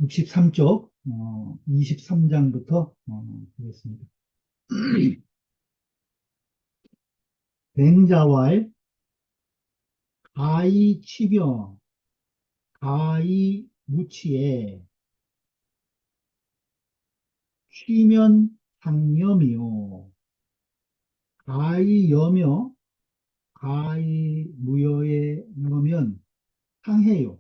63쪽 23장부터 보겠습니다. 뱅자왈 가히 치며 가히 무치에 취면 상념이요 가히 여며 가히 무여에 넣으면 상해요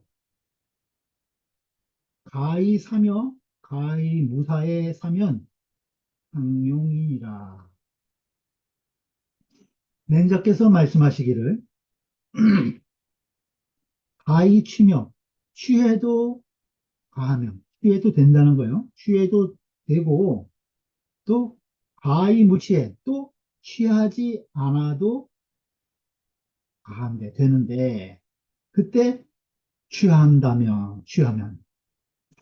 가히 사며 가히 무사에 사면 상용이니라. 맹자께서 말씀하시기를 가히 취며 취해도 가하면 취해도 된다는 거예요. 취해도 되고 또 가히 무취해 또 취하지 않아도 가한데 되는데 그때 취하면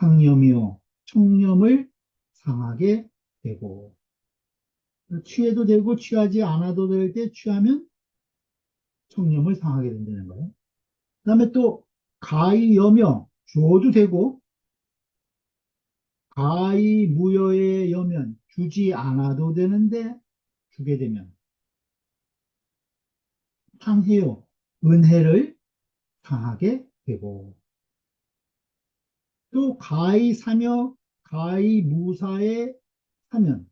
상념이요 청념을 상하게 되고 취해도 되고 취하지 않아도 될 때 취하면 청념을 상하게 된다는 거예요. 그다음에 또 가히 여며 주어도 되고 가히 무여에 여면 주지 않아도 되는데 주게 되면 상해요 은혜를 당하게 되고 또 가히 사며 가히 무사에 사면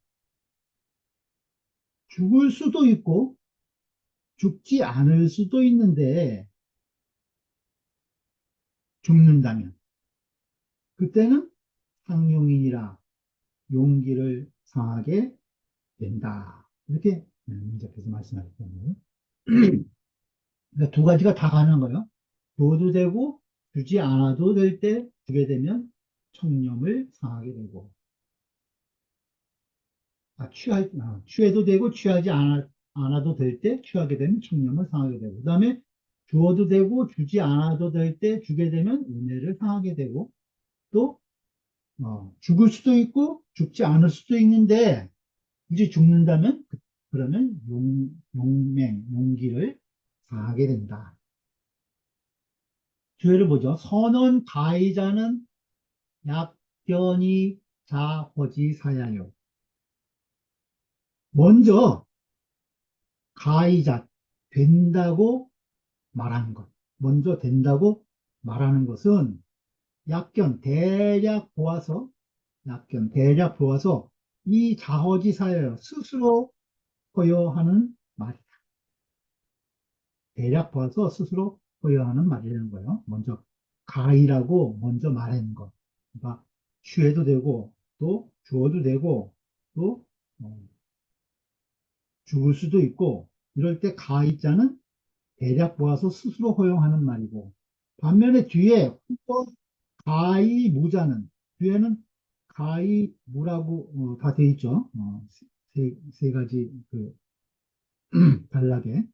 죽을 수도 있고 죽지 않을 수도 있는데 죽는다면 그때는 상용이니라 용기를 상하게 된다. 이렇게 민자께서 말씀하셨거든요. 그러니까 두 가지가 다 가는 거예요. 줘도 되고 주지 않아도 될 때 주게 되면 청렴을 상하게 되고 취해도 되고 취하지 않아도 될 때 취하게 되면 청렴을 상하게 되고 그다음에 주어도 되고 주지 않아도 될 때 주게 되면 은혜를 상하게 되고 또 죽을 수도 있고 죽지 않을 수도 있는데 이제 죽는다면 그러면 용기를 상하게 된다. 주의를 보죠. 선언 가해자는 약견이 자허지사야요. 먼저 가해자 된다고 말하는 것. 먼저 된다고 말하는 것은 약견 대략 보아서 이 자허지사야요. 스스로 허여하는 말이다. 대략 보아서 스스로 허여하는 말이라는 거예요. 먼저 가이라고 먼저 말하는 것. 그러니까 취해도 되고 또 주어도 되고 또 어, 죽을 수도 있고 이럴 때 가이자는 대략 보아서 스스로 허용하는 말이고 반면에 뒤에 후어 가이 무자는 뒤에는 가이 무라고 다 돼 있죠. 세 가지 그 단락에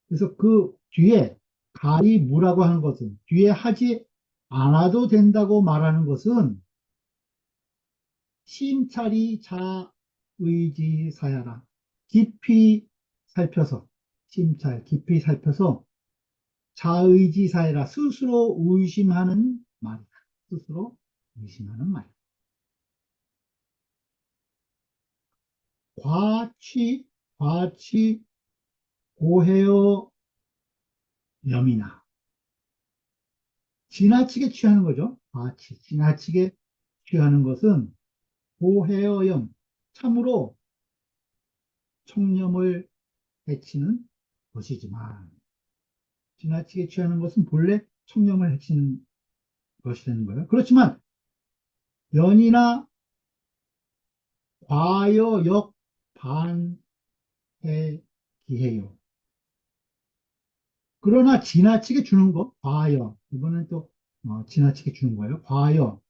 그래서 그 뒤에 가히 무라고 하는 것은 뒤에 하지 않아도 된다고 말하는 것은 심찰이 자의지사야라 깊이 살펴서 깊이 살펴서 자의지사야라 스스로 의심하는 말이다. 스스로 의심하는 말. 과취 고해어 염이나 지나치게 취하는 거죠. 지나치게 취하는 것은 고해어염, 참으로 청렴을 해치는 것이지만, 지나치게 취하는 것은 본래 청렴을 해치는 것이 되는 거예요. 그렇지만, 연이나 과여역 반해 기해요. 그러나 지나치게 주는 것, 과여. 이번엔 또 지나치게 주는 거예요. 과여.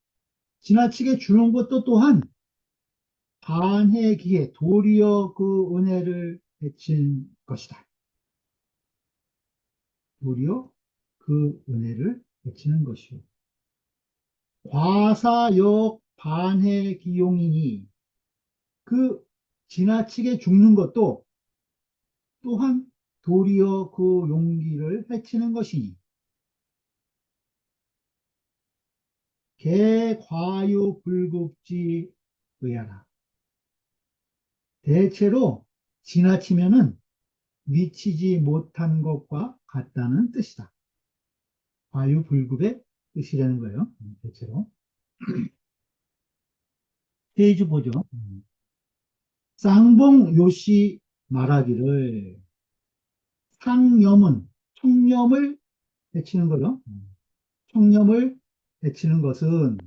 지나치게 주는 것도 또한 반해기에 도리어 그 은혜를 베친 것이다. 도리어 그 은혜를 베치는 것이요. 과사역 반해기용이니 그 지나치게 죽는 것도 또한 도리어 그 용기를 해치는 것이니 개과유불급지 의하라. 대체로 지나치면은 미치지 못한 것과 같다는 뜻이다. 과유불급의 뜻이라는 거예요. 대체로. 페이지 보죠. 쌍봉 요시 말하기를 상염은 청렴을 해치는 거죠. 청렴을 해치는 것은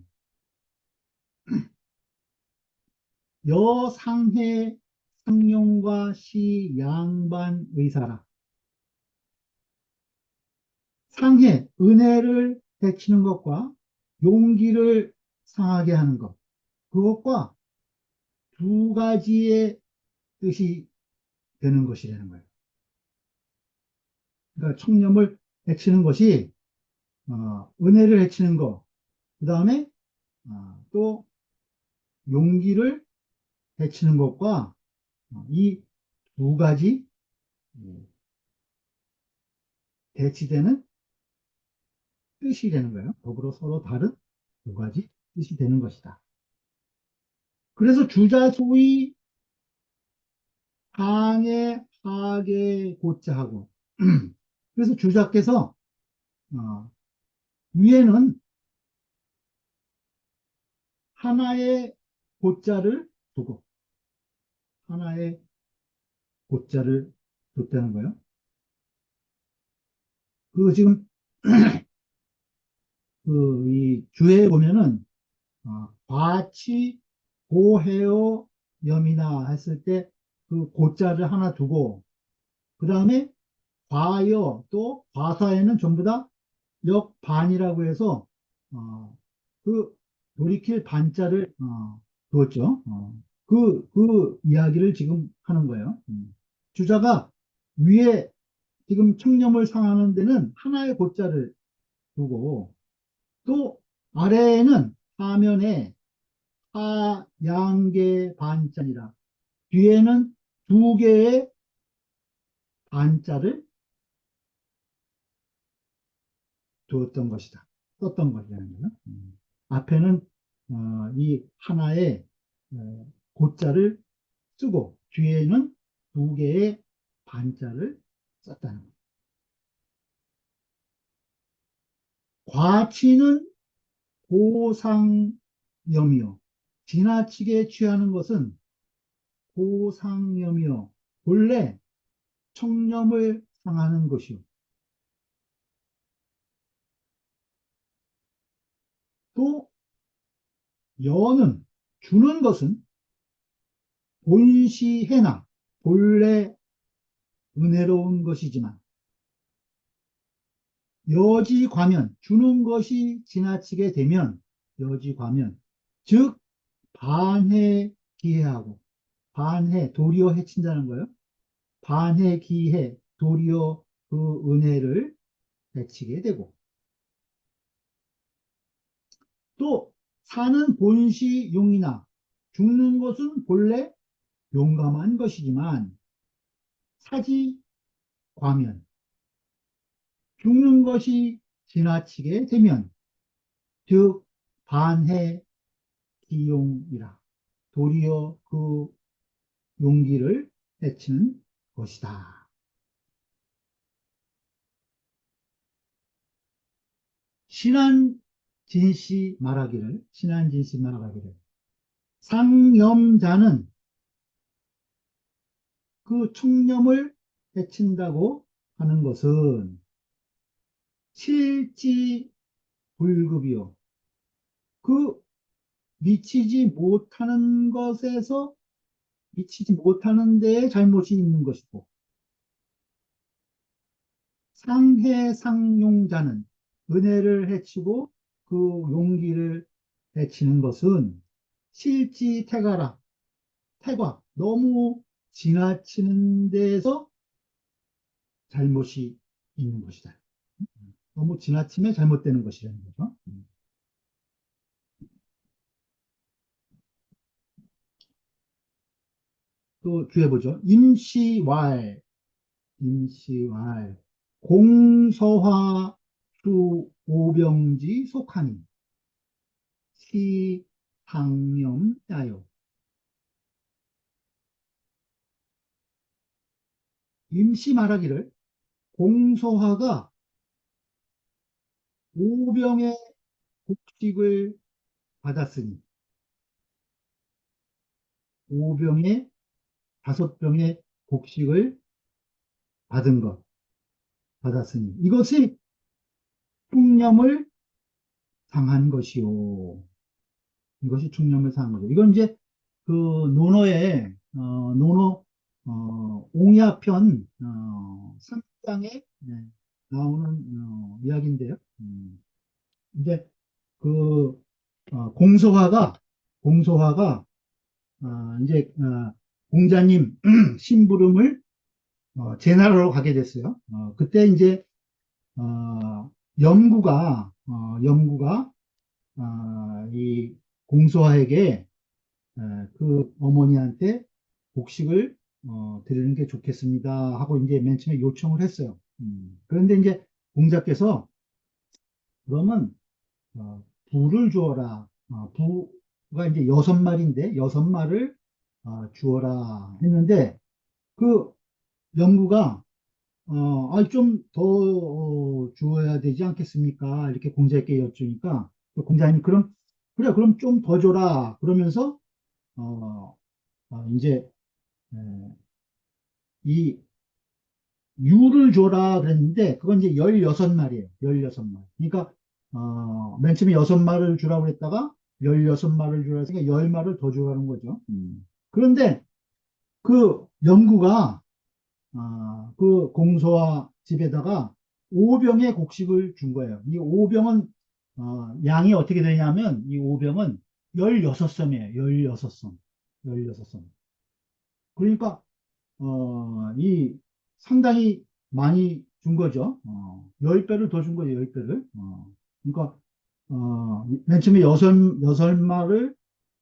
여상해 상용과 시 양반 의사라. 상해, 은혜를 해치는 것과 용기를 상하게 하는 것. 그것과 두 가지의 뜻이 되는 것이라는 거예요. 그러니까 청렴을 해치는 것이 은혜를 해치는 것, 그 다음에 또 용기를 해치는 것과 이 두 가지 대치되는 뜻이 되는 거예요. 더불어 서로 다른 두 가지 뜻이 되는 것이다. 그래서 주자 소위 상해, 하계, 고자하고 그래서 주자께서 어, 위에는 하나의 고자를 두고 하나의 고자를 뒀다는 거예요. 그 지금 그 이 주에 보면은 과치 고해어 염이나 했을 때 그 고자를 하나 두고 그 다음에 과여 또 과사에는 전부 다 역반이라고 해서 그 돌이킬 반자를 두었죠. 그 이야기를 지금 하는 거예요. 주자가 위에 지금 청렴을 상하는 데는 하나의 고자를 두고 또 아래에는 하면에 하양계 반자니라 뒤에는 두 개의 반자를 두었던 것이다. 썼던 것이라는 거예요. 앞에는 이 하나의 고자를 쓰고 뒤에는 두 개의 반자를 썼다는 거예요. 과치는 고상염이요. 지나치게 취하는 것은 고상염이요. 본래 청렴을 상하는 것이요. 또 여는 주는 것은 본시해나 본래 은혜로운 것이지만 여지과면 주는 것이 지나치게 되면 여지과면 즉 반해 기해하고 반해 도리어 해친다는 거예요. 반해 기해 도리어 그 은혜를 해치게 되고 또 사는 본시 용이나 죽는 것은 본래 용감한 것이지만 사지 과면 죽는 것이 지나치게 되면 즉 반해 기용이라 도리어 그 용기를 해치는 것이다. 신한진씨 말하기를 상염자는 그 청렴을 해친다고 하는 것은 실지불급이요. 그 미치지 못하는 것에서 미치지 못하는 데에 잘못이 있는 것이고 상해상용자는 은혜를 해치고 그 용기를 해치는 것은 실지태가라 태과 너무 지나치는 데에서 잘못이 있는 것이다. 너무 지나침에 잘못되는 것이라는 거죠. 또 뒤에 보죠. 임시왈 공서화 수 오병지 속하니 시상염야요. 임시 말하기를 공소화가 오병의 곡식을 받았으니 오병의 다섯 병의 곡식을 받은 것 받았으니 이것이 충념을 상한 것이요. 이것이 충념을 상한 거죠. 이건 이제 그 논어에 논어 옹야편 3장에 나오는 이야기인데요. 이제 그 공소화가 이제 공자님 심부름을 제나라로 가게 됐어요. 그때 이제 염구가 이 공소화에게 그 어머니한테 곡식을 드리는 게 좋겠습니다 하고 이제 맨 처음에 요청을 했어요. 그런데 이제 공자께서 그러면 부를 주어라. 부가 이제 여섯 마리인데 여섯 마리를 주어라 했는데 그 영구가 좀 더 주어야 되지 않겠습니까? 이렇게 공자에게 여쭈니까 그 공자님이 그럼 그래 그럼 좀 더 줘라 그러면서 어, 이제 에, 이 유를 줘라 그랬는데 그건 이제 16마리예요. 16마리. 그러니까 맨 처음에 6마리를 주라고 그랬다가 16마리를 주라 했으니까 10마리를 더 주라는 거죠. 그런데 그 영구가 그 공소와 집에다가 오병의 곡식을 준 거예요. 이 오병은 양이 어떻게 되냐면 이 오병은 16섬이에요. 16섬. 16섬. 그러니까 이 상당히 많이 준 거죠. 10배를 더 준 거죠. 10배를. 그러니까 맨 처음에 여섯 말을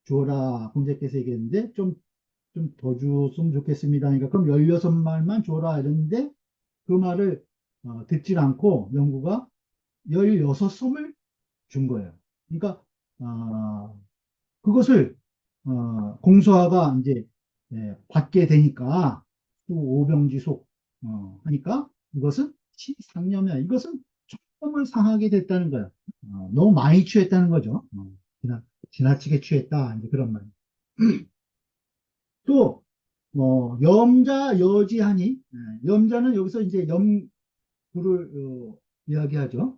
줘라 공자께서 얘기했는데 좀 더 줬으면 좋겠습니다. 그러니까 그럼 16말만 줘라 이랬는데 그 말을 듣질 않고 영구가 16섬을 준 거예요. 그러니까 그것을 공소화가 이제 받게 되니까 또 오병지속 하니까 이것은 시상념이야. 이것은 총점을 상하게 됐다는 거야. 너무 많이 취했다는 거죠. 지나치게 취했다. 이제 그런 말. 또 염자 여지하니 염자는 여기서 이제 염구를 이야기하죠.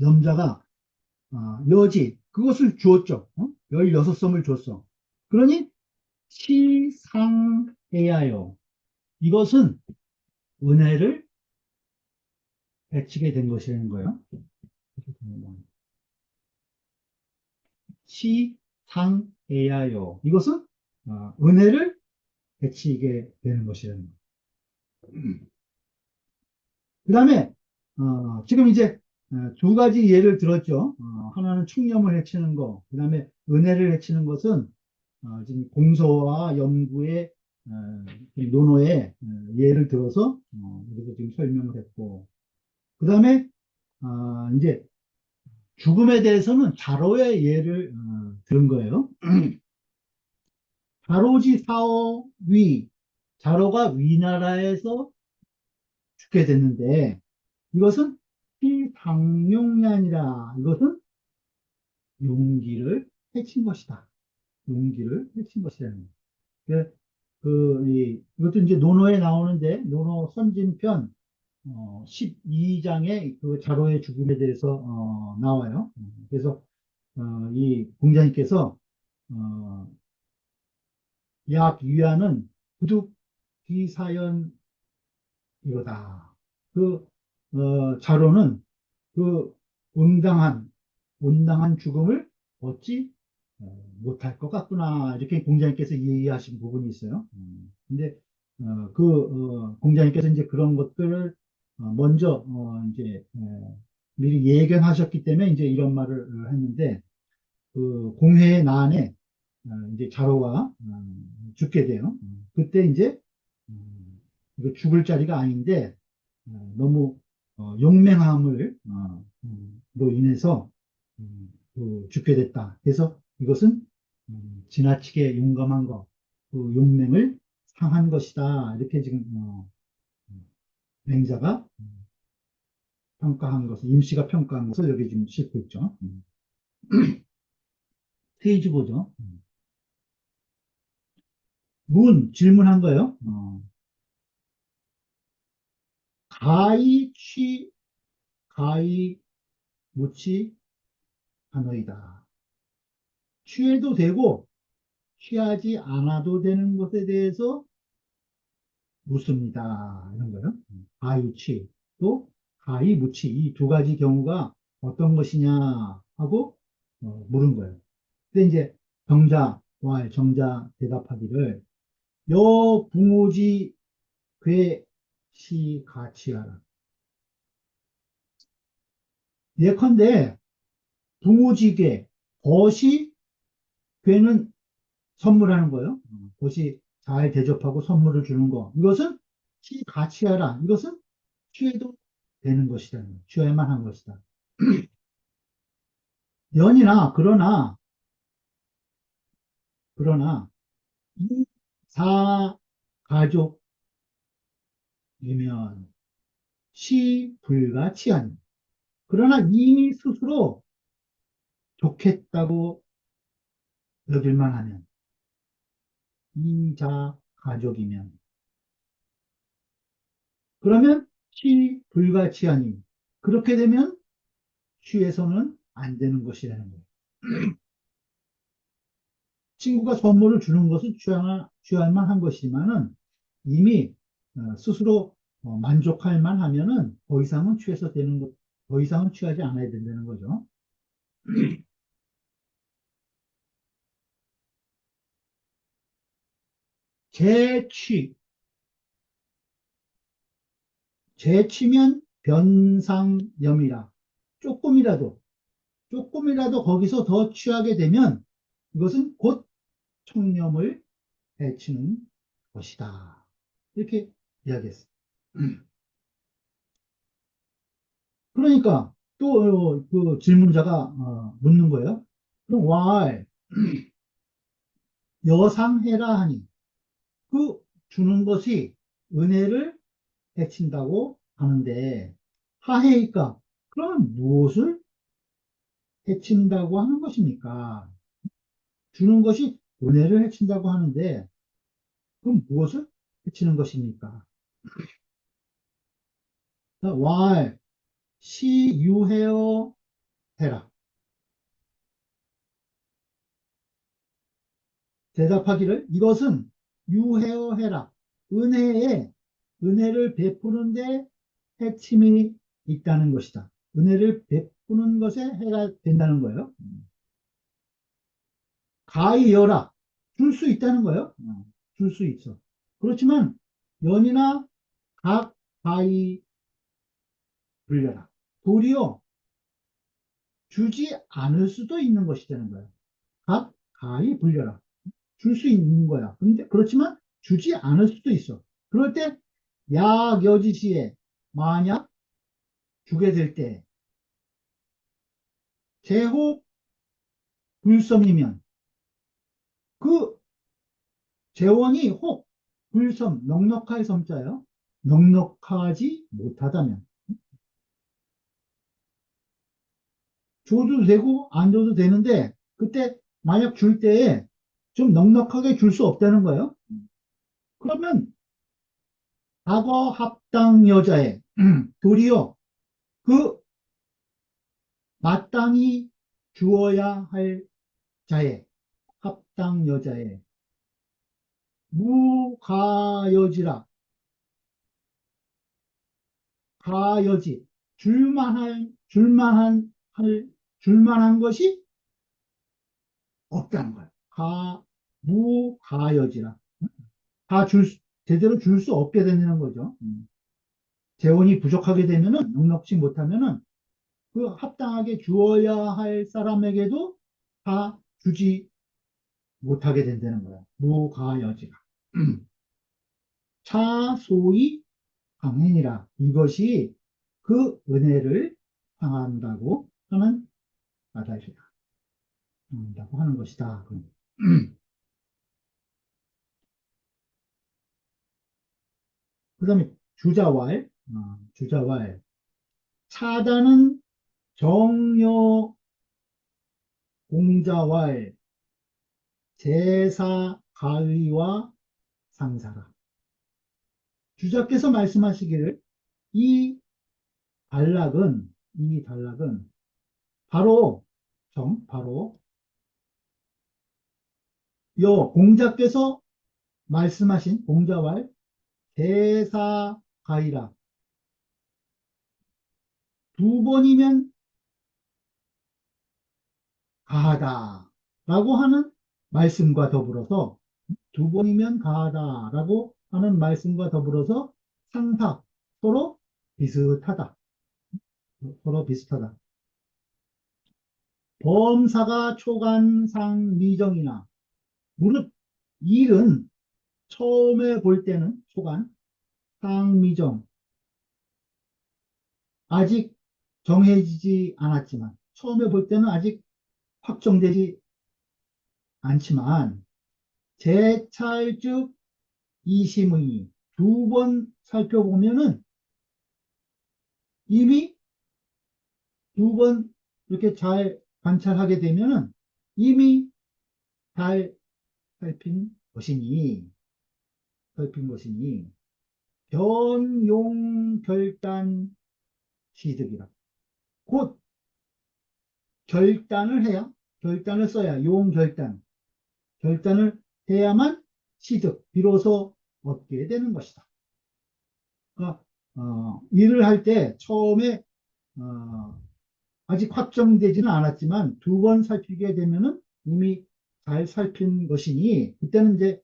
염자가 여지 그것을 주었죠. 16섬을 줬어. 그러니 시상해야요. 이것은 은혜를 베치게 된 것이라는 거예요. 시상해야요. 이것은 은혜를 베치게 되는 것이라는 거예요. 그 다음에 지금 이제 두 가지 예를 들었죠. 하나는 충념을 해치는 거, 그 다음에 은혜를 해치는 것은 지금 공서와 염구의 이 논어의 예를 들어서 여기서 지금 설명을 했고, 그 다음에 이제 죽음에 대해서는 자로의 예를 들은 거예요. 자로지 사어 위, 자로가 위나라에서 죽게 됐는데 이것은 피상용량이라 이것은 용기를 해친 것이다. 용기를 해친 것이라는 거예요. 이것도 이제 논어에 나오는데 논어 선진편 12장에 그 자로의 죽음에 대해서 나와요. 그래서 이 공자님께서 어, 약 위안은 부득 비사연 이거다. 그 자로는 그 응당한 온당한 죽음을 얻지 못할 것 같구나 이렇게 공자님께서 이해하신 부분이 있어요. 근데 공자님께서 이제 그런 것들을 먼저 이제 미리 예견하셨기 때문에 이제 이런 말을 했는데 그 공회의 난에 이제 자로가 죽게 돼요. 그때 이제 이거 죽을 자리가 아닌데 너무 용맹함을 로 인해서 죽게 됐다. 그래서 이것은 지나치게 용감한 것, 그 용맹을 상한 것이다. 이렇게 지금 맹자가 평가한 것을, 임시가 평가한 것을 여기 지금 싣고 있죠. 페이지 보죠. 질문한 거예요. 가히 가히 무치 하노이다. 취해도 되고 취하지 않아도 되는 것에 대해서 묻습니다. 이런 거요. 가유치 또 가이무치 이 두 가지 경우가 어떤 것이냐 하고 물은 거예요. 근데 이제 병자, 왈, 정자 대답하기를 여 붕오지 괴시 가치하라. 예컨대 붕오지괴 벗이 괴는 선물하는 거예요. 벗이 잘 대접하고 선물을 주는 거. 이것은 시 가치하라. 이것은 취해도 되는 것이다. 취해야만 한 것이다. 연이나 그러나 이사 가족이면 시 불가치한 그러나 이미 스스로 좋겠다고 여길만 하면 이자 가족이면 그러면 시 불가치하니 그렇게 되면 취해서는 안 되는 것이라는 거예요. 친구가 선물을 주는 것은 취할 만한 것이지만은 이미 스스로 만족할 만하면은 더 이상은 취해서 되는 것, 더 이상은 취하지 않아야 된다는 거죠. 재취, 재취면 변상염이라 조금이라도 조금이라도 거기서 더 취하게 되면 이것은 곧 청렴을 해치는 것이다. 이렇게 이야기했어요. 그러니까 또 그 질문자가 묻는 거예요. 그럼 why 여상해라 하니 그 주는 것이 은혜를 해친다고 하는데 하해니까 그러면 무엇을 해친다고 하는 것입니까? 주는 것이 은혜를 해친다고 하는데 그럼 무엇을 해치는 것입니까? why 시유해어 해라. 대답하기를 이것은 유해어 해라. 은혜에 은혜를 베푸는데 해침이 있다는 것이다. 은혜를 베푸는 것에 해가 된다는 거예요. 가이여라. 줄 수 있다는 거예요. 줄 수 있어. 그렇지만 연이나 각 가이 불려라. 도리어 주지 않을 수도 있는 것이라는 거예요. 각 가이 불려라. 줄 수 있는 거야. 근데 그렇지만 주지 않을 수도 있어. 그럴 때 약여지시에 만약 주게 될 때 제호 불성이면 그 재원이 혹 불성 넉넉할 섬자예요. 넉넉하지 못하다면 줘도 되고 안 줘도 되는데 그때 만약 줄 때에 좀 넉넉하게 줄 수 없다는 거예요. 그러면 과거 합당 여자의 도리어 그 마땅히 주어야 할 자의 합당 여자의 무가여지라 가여지 줄만한 것이 없다는 거예요. 무가여지라 다 제대로 줄 수 없게 되는 거죠. 재원이 부족하게 되면은 넉넉지 못하면은 그 합당하게 주어야 할 사람에게도 다 주지 못하게 된다는 거예요. 무가여지라. 차소위 강행이라 이것이 그 은혜를 상한다고 하는 바다이다. 라고 하는 것이다. 그 다음에 주자왈, 주자왈. 차다는 정여 공자왈 제사 가의와 상사라. 주자께서 말씀하시기를 이 이 단락은 바로 바로 요 공자께서 말씀하신 공자왈 제사 가의라. 두 번이면 가하다라고 하는 말씀과 더불어서 두 번이면 가하다라고 하는 말씀과 더불어서 상사 서로 비슷하다. 서로 비슷하다. 범사가 초간상 미정이나 무릇 일은 처음에 볼 때는 초간 상미정 아직 정해지지 않았지만 처음에 볼 때는 아직 확정되지 않지만 재찰즉 이심의 두 번 살펴보면은 이미 두 번 이렇게 잘 관찰하게 되면은 이미 잘 살핀 것이니 변용결단 시득이라. 곧 결단을 해야 결단을 써야 결단을 해야만 시득 비로소 얻게 되는 것이다. 그러니까 일을 할 때 처음에 어, 아직 확정되지는 않았지만 두 번 살피게 되면은 이미 잘 살핀 것이니 그때는 이제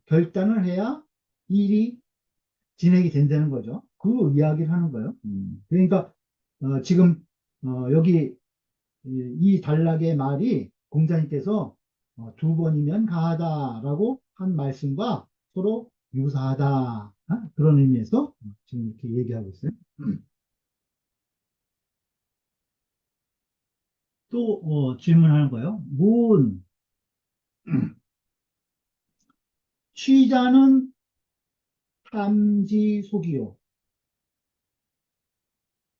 결단을 해야 일이 진행이 된다는 거죠. 그 이야기를 하는 거예요. 그러니까 지금 여기 이 단락의 말이 공자님께서 두 번이면 가하다라고 한 말씀과 서로 유사하다. 그런 의미에서 지금 이렇게 얘기하고 있어요. 또 질문하는 거예요. 취자는 탐지속이요.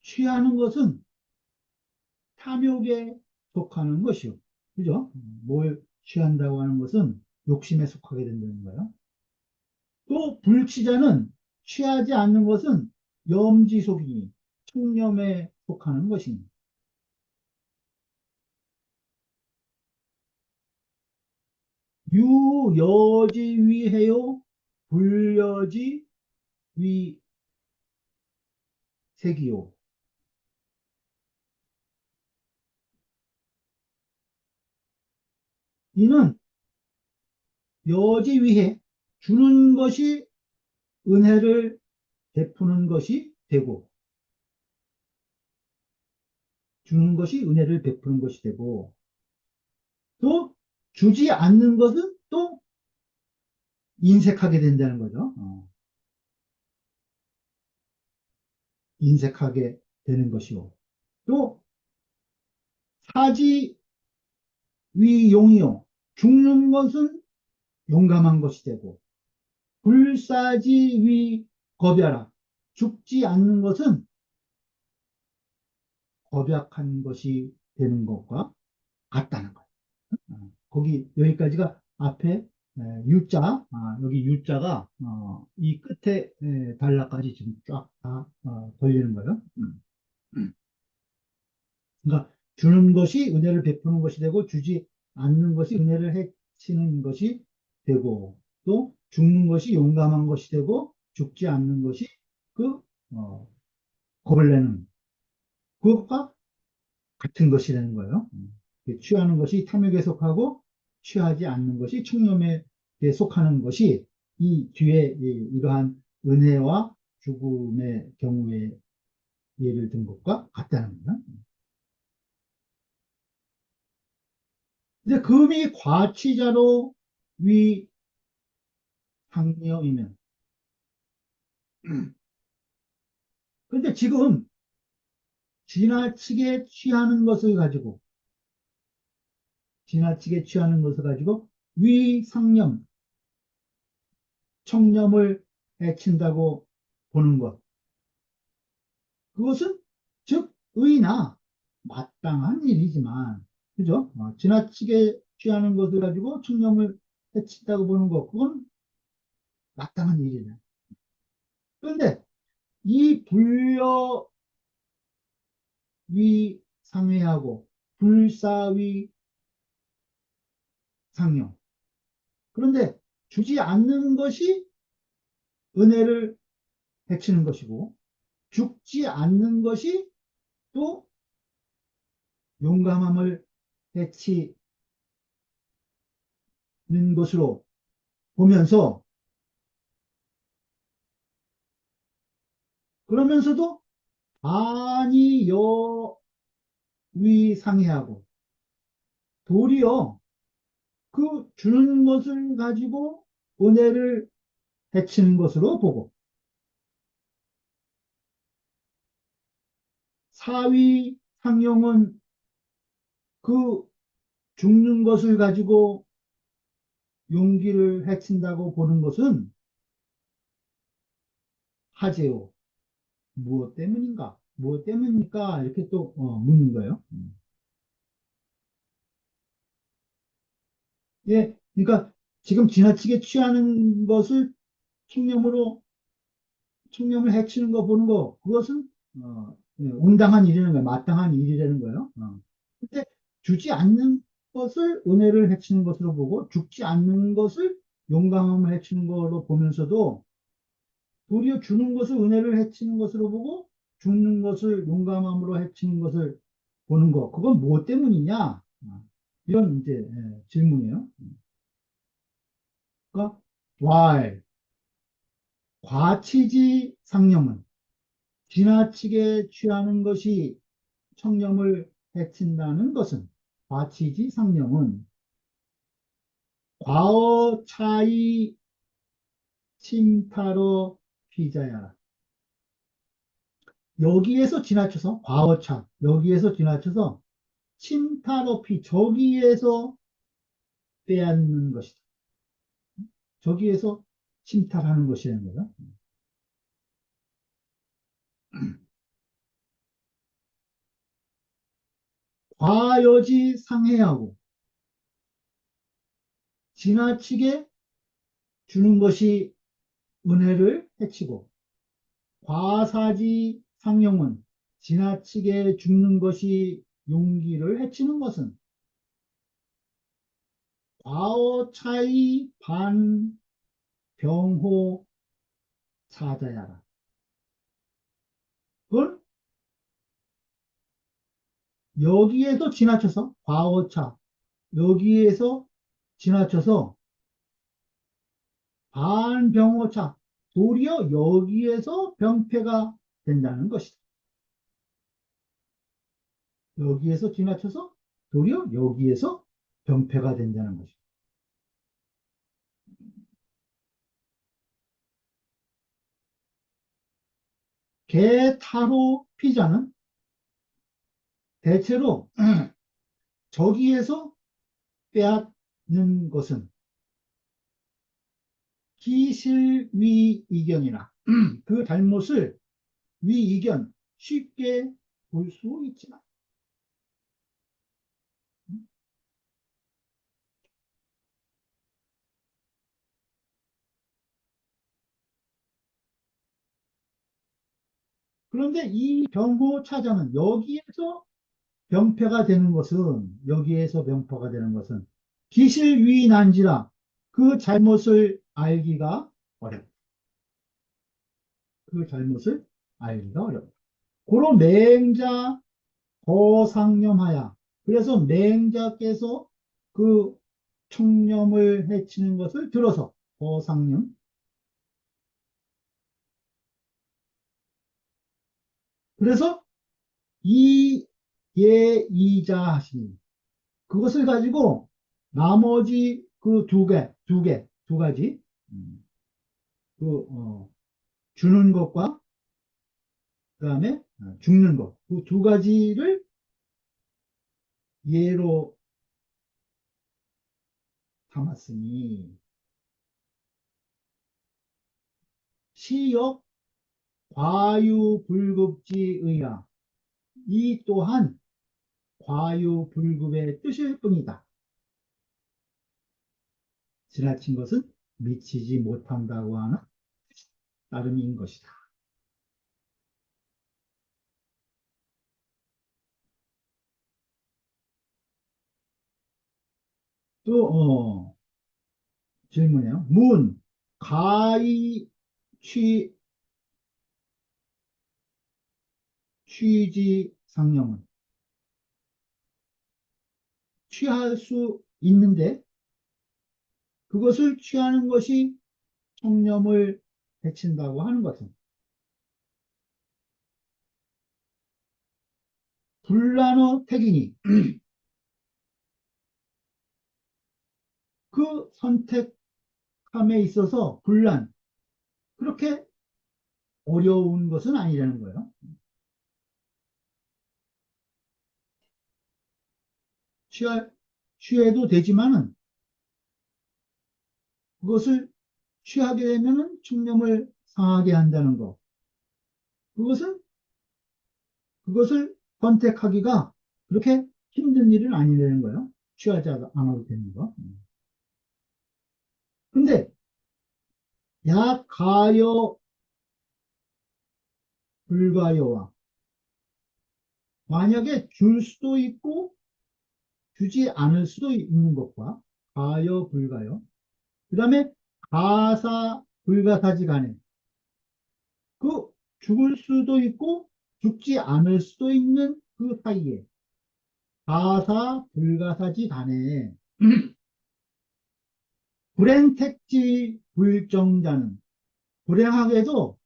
취하는 것은 탐욕에 속하는 것이요. 그죠? 뭘 취한다고 하는 것은 욕심에 속하게 된다는 거예요. 또 불취자는 취하지 않는 것은 염지속이니 청렴에 속하는 것이니 유여지위해요 불여지위색이요. 이는 여지위해 주는 것이 은혜를 베푸는 것이 되고 주는 것이 은혜를 베푸는 것이 되고 또 주지 않는 것은 또 인색하게 된다는 거죠. 인색하게 되는 것이요. 또 사지위용이요. 죽는 것은 용감한 것이 되고 불사지위겁야라. 죽지 않는 것은 겁약한 것이 되는 것과 같다는 거예요. 거기 여기까지가 앞에 유자 여기 유자가 이 끝에 단락까지 지금 쫙 다 걸리는 거예요. 그러니까 주는 것이 은혜를 베푸는 것이 되고 주지 않는 것이 은혜를 해치는 것이 되고 또 죽는 것이 용감한 것이 되고 죽지 않는 것이 그 어, 겁을 내는 그것과 같은 것이라는 거예요. 취하는 것이 탐욕에 속하고 취하지 않는 것이 청렴에 속하는 것이 이 뒤에 이러한 은혜와 죽음의 경우에 예를 든 것과 같다는 거예요. 근데 금이 과치자로 위 상념이면 근데 지금 지나치게 취하는 것을 가지고 지나치게 취하는 것을 가지고 위상념, 청렴을 해친다고 보는 것. 그것은 즉 의나 마땅한 일이지만, 그죠? 지나치게 취하는 것을 가지고 청렴을 해친다고 보는 것, 그건 마땅한 일이냐. 그런데 이 불여위상회하고 불사위상용, 그런데 주지 않는 것이 은혜를 해치는 것이고, 죽지 않는 것이 또 용감함을 해치는 것으로 보면서, 그러면서도 아니 여위상회하고 도리어 그 주는 것을 가지고 은혜를 해치는 것으로 보고, 사위상용은 그 죽는 것을 가지고 용기를 해친다고 보는 것은 하재요. 무엇 때문인가? 무엇 때문입니까? 이렇게 또 묻는 거예요. 예, 그러니까 지금 지나치게 취하는 것을 청렴으로 청렴을 해치는 거 보는 거, 그것은 온당한 일이라는 거예요. 마땅한 일이라는 거예요. 근데 주지 않는 것을 은혜를 해치는 것으로 보고 죽지 않는 것을 용감함을 해치는 걸로 보면서도 도리어 주는 것을 은혜를 해치는 것으로 보고 죽는 것을 용감함으로 해치는 것을 보는 거, 그건 무엇 때문이냐? 이런 이제 질문이에요. 그러니까 why 과치지 상념은 지나치게 취하는 것이 청렴을 해친다는 것은, 과치지 상념은 과어 차이 침타로 피자야. 여기에서 지나쳐서 과어차, 여기에서 지나쳐서 침타로 피, 저기에서 빼앗는 것이다. 저기에서 침탈하는 것이라는 거죠. 과여지 상해하고 지나치게 주는 것이 은혜를 해치고, 과사지 상용은 지나치게 죽는 것이 용기를 해치는 것은 과어차이 반병호 사자야라. 그걸 여기에서 지나쳐서 과어차, 여기에서 지나쳐서 반병호차, 도리어 여기에서 병폐가 된다는 것이다. 여기에서 지나쳐서 도리어 여기에서 병폐가 된다는 것이다. 개타로 피자는 대체로 저기에서 빼앗는 것은 기실위이견이나 그 잘못을 위이견 쉽게 볼 수 있지만, 그런데 이 병호차자는 여기에서 병폐가 되는 것은 기실위난지라 그 잘못을 알기가 어렵다. 그 잘못을 알기가 어렵다. 고로 맹자 거상념하야. 그래서 맹자께서 그 청렴을 해치는 것을 들어서 거상념. 그래서 이예이자 하시니, 그것을 가지고 나머지 그 두 가지, 음, 그 주는 것과 그다음에 죽는 것, 그 두 가지를 예로 담았으니 시역 과유불급지의야. 이 또한 과유불급의 뜻일 뿐이다. 지나친 것은 미치지 못한다고 하는 따름인 것이다. 또 질문이에요. 문 가히 취지상령은 취할 수 있는데 그것을 취하는 것이 청렴을 해친다고 하는 것은 불란어 택이니 그 선택함에 있어서 그렇게 어려운 것은 아니라는 거예요. 취할, 취해도 되지만은 그것을 취하게 되면은 청렴을 상하게 한다는 거. 그것은, 그것을 선택하기가 그렇게 힘든 일은 아니라는 거예요. 취하지 않아도 되는 거. 근데, 약가여, 불가여와 만약에 줄 수도 있고 주지 않을 수도 있는 것과 가여, 불가여. 그 다음에 가사, 불가사지 간에 그 죽을 수도 있고 죽지 않을 수도 있는 그 사이에 가사, 불가사지 간에 불행택지 불정자는 불행하게도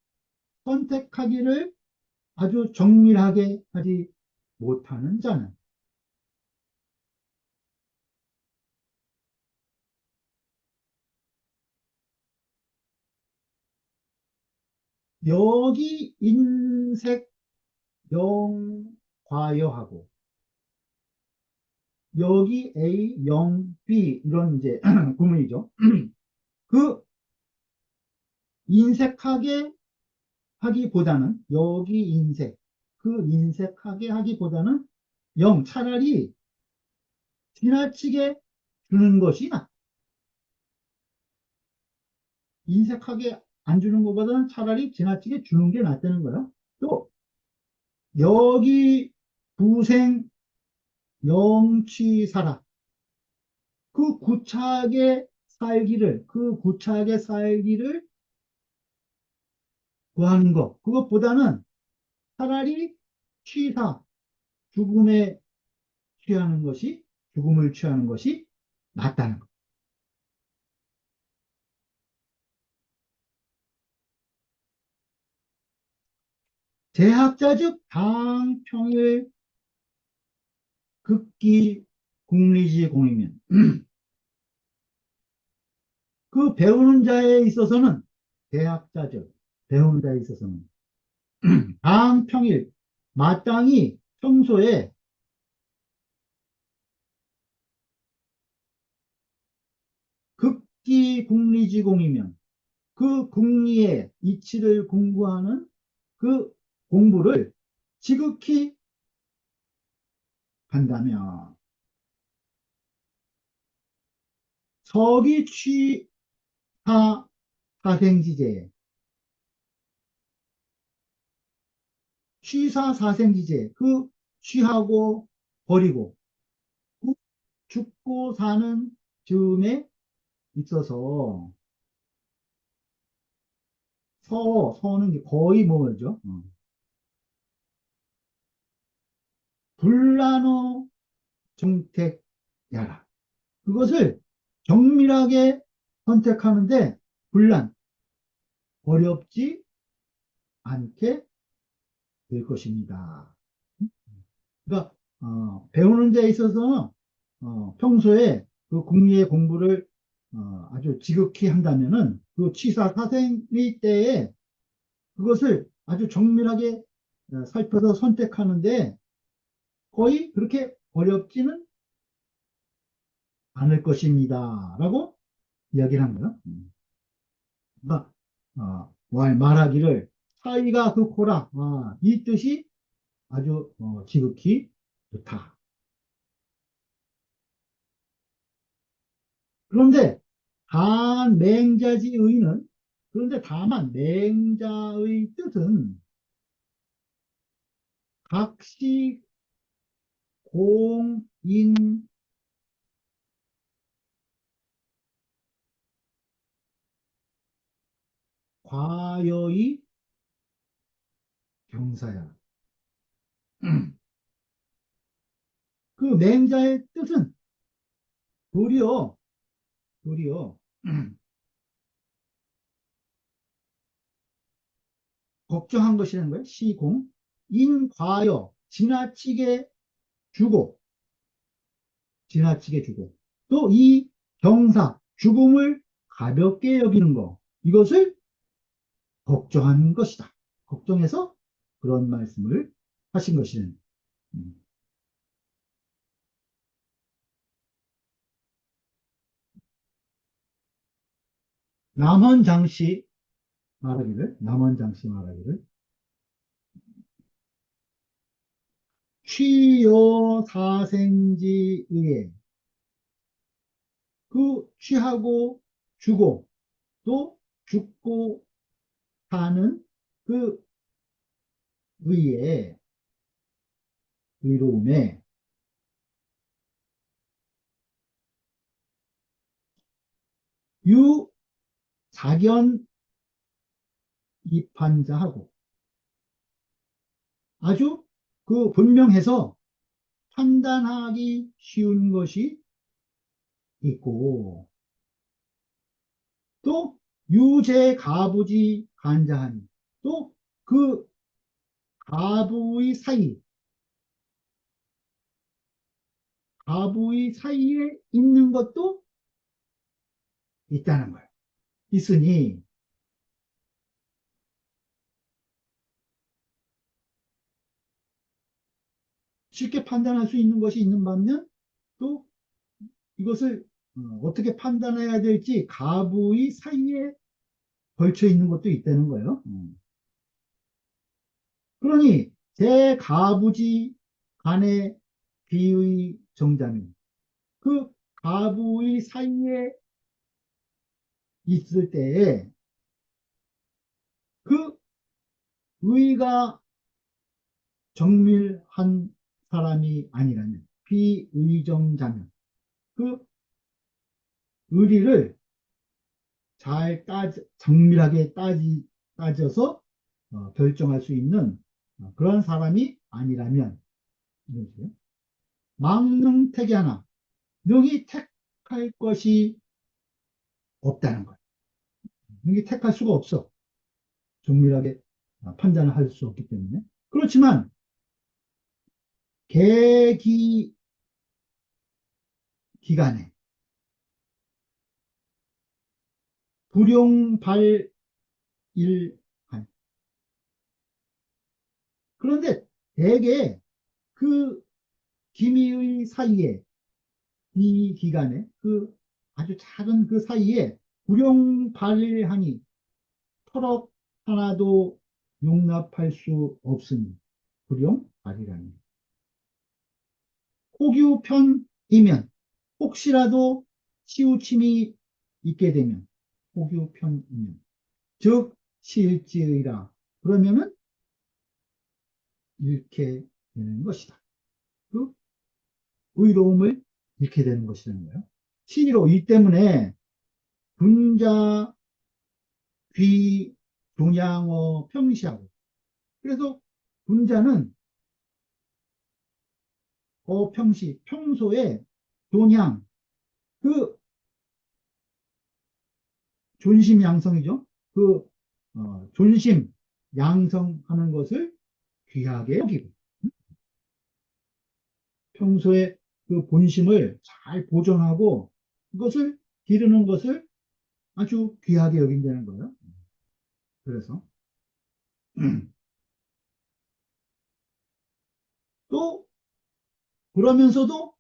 선택하기를 아주 정밀하게 하지 못하는 자는 여기 인색 영과여하고 여기 A, 영, B 이런 이제 구문이죠. 그 인색하게 하기보다는 여기 인색 그 인색하게 하기보다는 영 차라리 지나치게 주는 것이 인색하게 안 주는 것보다는 차라리 지나치게 주는 게 낫다는 거예요. 또 여기 부생 영취사라 그 구차하게 살기를 구하는 것 그것보다는 차라리 취사 죽음에 취하는 것이 죽음을 취하는 것이 낫다는 것. 제학자즉 당평일 극기 국리지 공이면 그 배우는 자에 있어서는 대학자즉 배우는 자에 있어서는 당평일 마땅히 평소에 극기 국리지 공이면 그 국리의 이치를 공부하는 그 공부를 지극히 한다면 서기 취사 사생지제 취사 사생지제 그 취하고 버리고 그 죽고 사는 즈음에 있어서 서는 거의 뭐죠? 불란어 정택야라. 그것을 정밀하게 선택하는데 어렵지 않게 될 것입니다. 그러니까 배우는 데 있어서는 평소에 그 국리의 공부를 아주 지극히 한다면은 그 취사 사생의 때에 그것을 아주 정밀하게 살펴서 선택하는데 거의 그렇게 어렵지는 않을 것입니다. 라고 이야기를 한 거예요. 그러니까, 말하기를 사이가 그코라. 이 뜻이 아주 지극히 좋다. 그런데 맹자지의는 그런데 다만 맹자의 뜻은 각시 공인 과여의 경사야. 그 맹자의 뜻은 도리어 도리어 걱정한 것이라는 거예요. 시공 인과여 주고 지나치게 주고 또 이 경사 죽음을 가볍게 여기는 거 이것을 걱정한 것이다. 걱정해서 그런 말씀을 하신 것이는 음. 남원장씨 말하기를 취요 사생지의에 그 취하고 주고 또 죽고 사는 그 의에 의로움에 유사견 입한자하고 아주 그 분명해서 판단하기 쉬운 것이 있고 또 유재 가부지 간자하니 또 그 가부의 사이 가부의 사이에 있는 것도 있다는 거예요. 있으니 쉽게 판단할 수 있는 것이 있는 반면 또 이것을 어떻게 판단해야 될지 가부의 사이에 걸쳐 있는 것도 있다는 거예요. 그러니 제 가부지 간의 비의 정자는 그 가부의 사이에 있을 때에 그 의가 정밀한 사람이 아니라면 비의정자면 그 의리를 정밀하게 따져서 결정할 수 있는 그런 사람이 아니라면 망능택이 하나 능히 택할 것이 없다는 거예요. 능히 택할 수가 없어. 정밀하게 판단을 할 수 없기 때문에. 그렇지만 계기 기간에 불용발일한 그런데 대개 그 기미의 사이에 이 기간에 그 아주 작은 그 사이에 불용발하니 터럭 하나도 용납할 수 없으니 불용발이라니 혹유편이면 혹시라도 치우침이 있게 되면 혹유편이면 즉 시일지의라 그러면은 잃게 되는 것이다. 그 의로움을 잃게 되는 것이라는 거예요. 신의로 이 때문에 분자 귀 종양어 평시하고 그래서 분자는 평소에 종양 그 존심 양성이죠. 그 존심 양성하는 것을 귀하게 여기고 평소에 그 본심을 잘 보존하고 그것을 기르는 것을 아주 귀하게 여긴다는 거예요. 그래서 또 그러면서도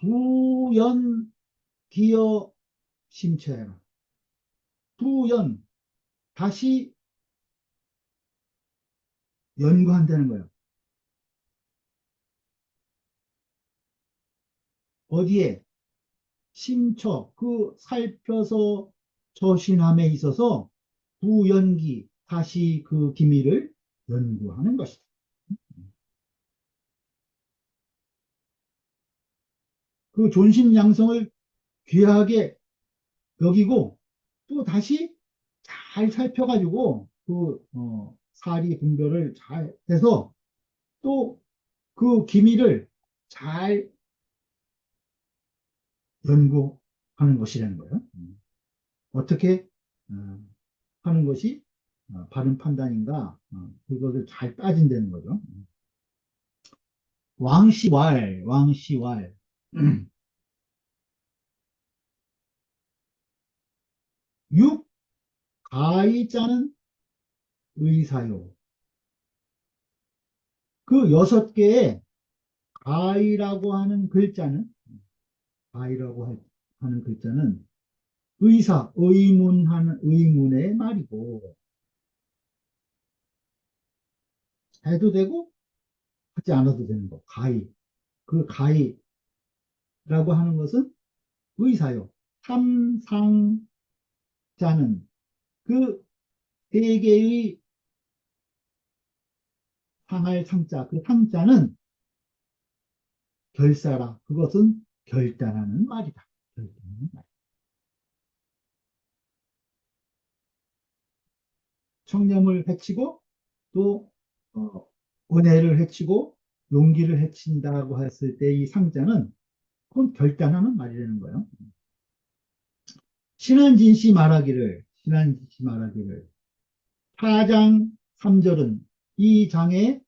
부연 기어 심체해라. 부연, 다시 연구한다는 거예요. 어디에? 심처, 그 살펴서 처신함에 있어서 부연기, 다시 그 기미를 연구하는 것이다. 그 존심양성을 귀하게 여기고 또 다시 잘 살펴가지고 그 사리 분별을 잘 해서 또 그 기미를 잘 연구하는 것이라는 거예요. 어떻게 하는 것이 바른 판단인가? 그것을 잘 따진다는 거죠. 왕시왈. 육 가이자는 의사요. 그 여섯 개의 가이라고 하는 글자는 하는 글자는 의문하는 의문의 말이고 해도 되고 하지 않아도 되는 거. 가이. 그 가이라고 하는 것은 의사요. 삼상자는 그 세 개의 상할 상자, 그 상자는 결사라. 그것은 결단하는 말이다. 결단하는 말. 청렴을 해치고 또 은혜를 해치고 용기를 해친다고 했을 때 이 상자는 그건 결단하는 말이라는 거예요. 신한진 씨 말하기를 사장 3절은 이 장의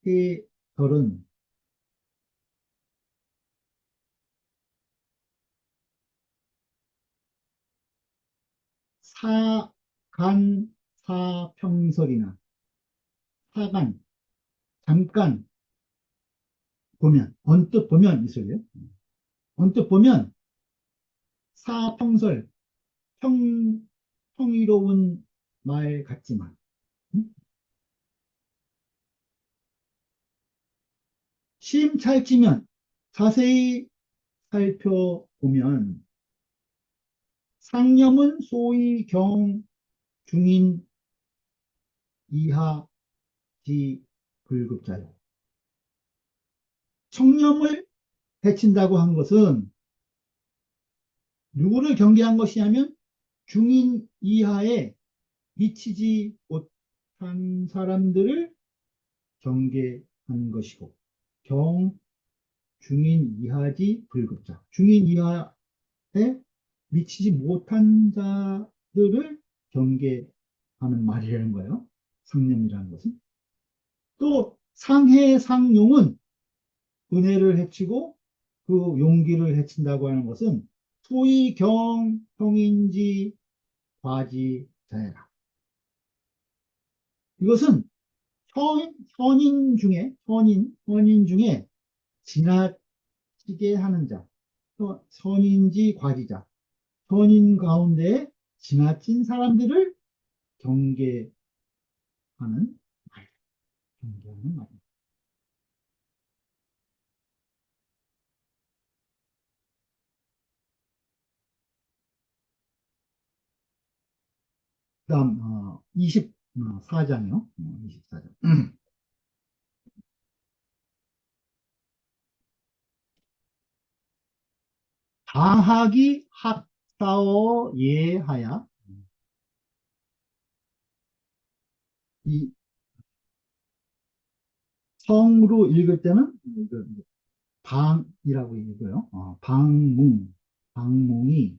해설은 사간 사평설이나 사간 잠깐 보면 언뜻 보면 있어요. 언뜻 보면 사평설 평 평이로운 말 같지만 음? 심찰지면 자세히 살펴보면 상념은 소위 경 중인 이하 지 불급자요. 청렴을 해친다고 한 것은 누구를 경계한 것이냐면 중인 이하에 미치지 못한 사람들을 경계한 것이고 경 중인 이하지 불급자 중인 이하에 미치지 못한 자들을 경계하는 말이라는 거예요. 상념이라는 것은 또 상해 상용은 은혜를 해치고 그 용기를 해친다고 하는 것은 소위 경형인지 과지자애라. 이것은 현인 중에 지나치게 하는 자, 선인지 과지자, 현인 가운데 지나친 사람들을 경계하는 말, 경계하는 말. 그다음 24장이요. 24장. 방학이 학사어 예하야. 이 성으로 읽을 때는 방이라고 읽어요. 방몽이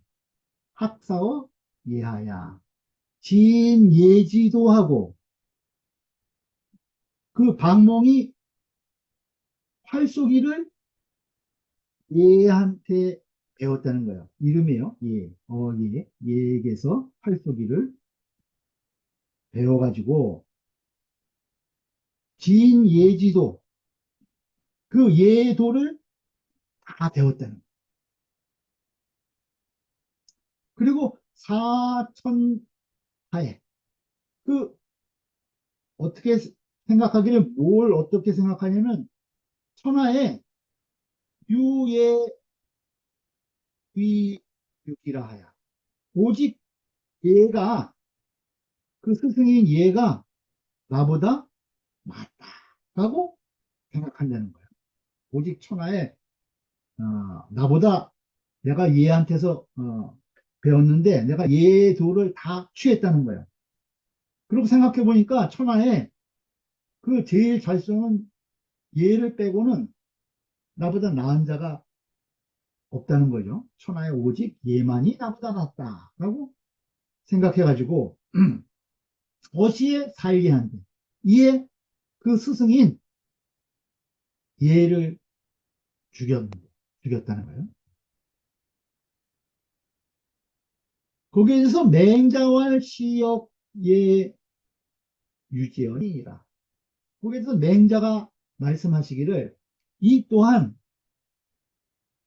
학사어 예하야. 지인 예지도 하고 그 방몽이 활쏘기를 예한테 배웠다는 거예요. 이름이에요. 예, 예에게서 활쏘기를 배워가지고 지인 예지도 그 예도를 다 배웠다는 거예요. 그리고 사천하에 그 어떻게 생각하기를 뭘 어떻게 생각하냐면 천하에 유예 위육이라 하야. 오직 얘가 그 스승인 얘가 나보다 맞다라고 생각한다는 거야. 오직 천하에 나보다 내가 얘한테서 배웠는데 내가 얘 도를 다 취했다는 거야. 그리고 생각해 보니까 천하에 그 제일 잘 쓰는 얘를 빼고는 나보다 나은 자가 없다는 거죠. 천하에 오직 얘만이 나보다 낫다라고 생각해가지고 어시에 살게 한대. 이에 그 스승인 얘를 죽였, 죽였다는 거예요. 거기에 대해서 맹자왈 시역 예 유지언이라. 거기에 대해서 맹자가 말씀하시기를 이 또한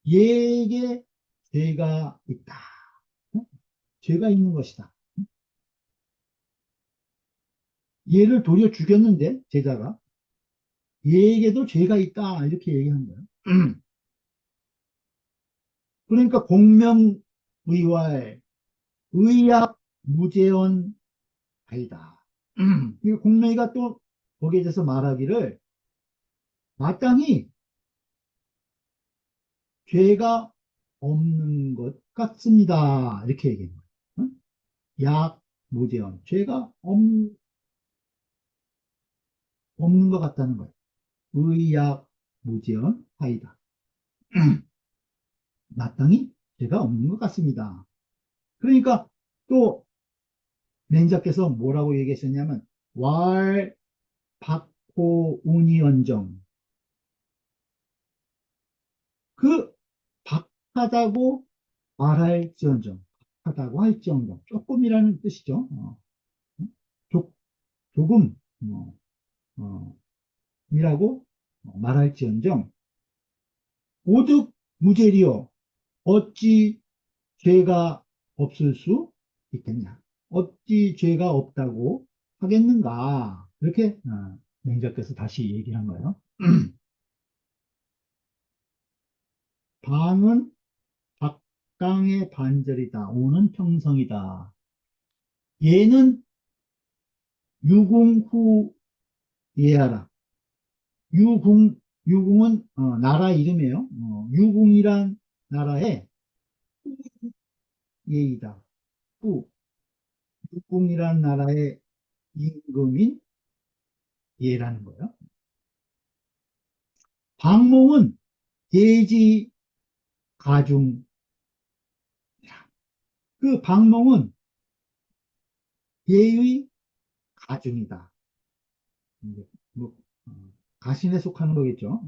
얘에게 죄가 있다. 어? 죄가 있는 것이다. 얘를 도리어 죽였는데 제자가 얘에게도 죄가 있다 이렇게 얘기한 거예요. 그러니까 공명의활 의약 무죄언 아니다. 이 공명이가 또 거기에 대해서 말하기를 마땅히 죄가 없는 것 같습니다. 이렇게 얘기한 거예요. 어? 약 무죄언 죄가 없는 것 같다는 거예요. 의약 무죄언 하이다. 마땅히 죄가 없는 것 같습니다. 그러니까 또 맹자께서 뭐라고 얘기하셨냐면 왈 박호 운이언정 그 박하다고 말할지언정 박하다고 할지언정 조금이라는 뜻이죠. 조, 조금 어, 이라고 말할지언정 오득 무죄리요 어찌 죄가 없을 수 있겠냐 어찌 죄가 없다고 하겠는가 이렇게 맹자께서 다시 얘기를 한 거예요. 방은 박강의 반절이다. 오는 평성이다. 얘는 유궁후 예하라. 유궁, 유궁은 나라 이름이에요. 유궁이란 나라의 예이다. 후, 유궁이란 나라의 임금인 예라는 거예요. 방몽은 예지 가중. 그 방몽은 예의 가중이다. 이제 뭐, 어, 가신에 속하는 거겠죠.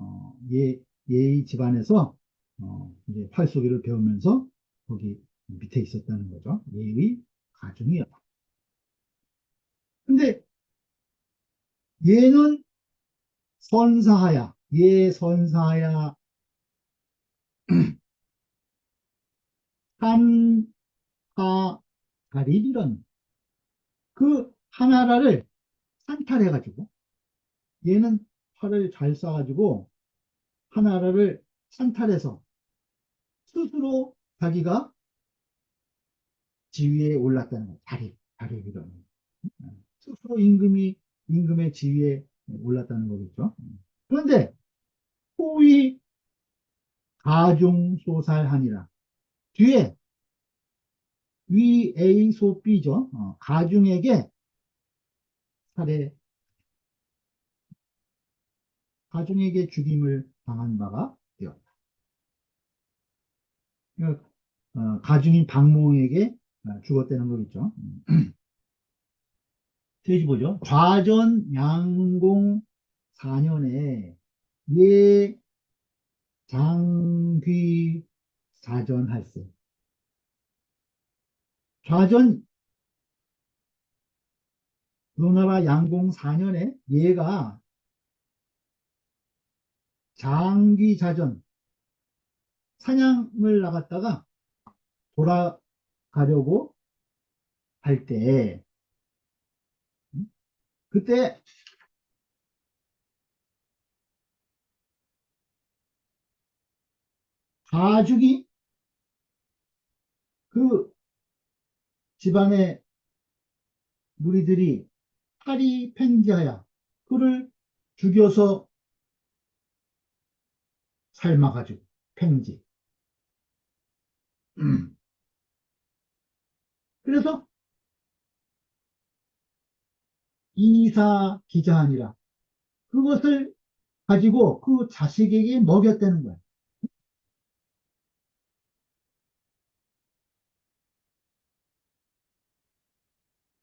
예의 집안에서 이제 팔쏘기를 배우면서 거기 밑에 있었다는 거죠. 예의 가중이야. 근데 얘는 선사하야. 얘 선사하야 한하 가리비런 그 하나라를 산탈해가지고 얘는 활을 잘 쏴가지고 하나라를 산탈해서 스스로 자기가 지위에 올랐다는 거예요. 다리비런 스스로 임금의 지위에 올랐다는 거겠죠. 그런데 호위 가중소살하니라 뒤에 위 A 소 B죠. 가중에게 살해 가중에게 죽임을 당한 바가 되었다. 그러니까, 가중인 박몽에게 죽었다는 거겠죠. 돼지 보죠. 좌전 양공 4년에 예 장귀 사전할세. 좌전 노나라 양공 4년에 얘가 장귀자전 사냥을 나갔다가 가려고 할 때, 그때 가축이 그 집안의 무리들이 파리 팽지하야 그를 죽여서 삶아가지고 팽지. 그래서 이사 기자하니라 그것을 가지고 그 자식에게 먹였다는 거야.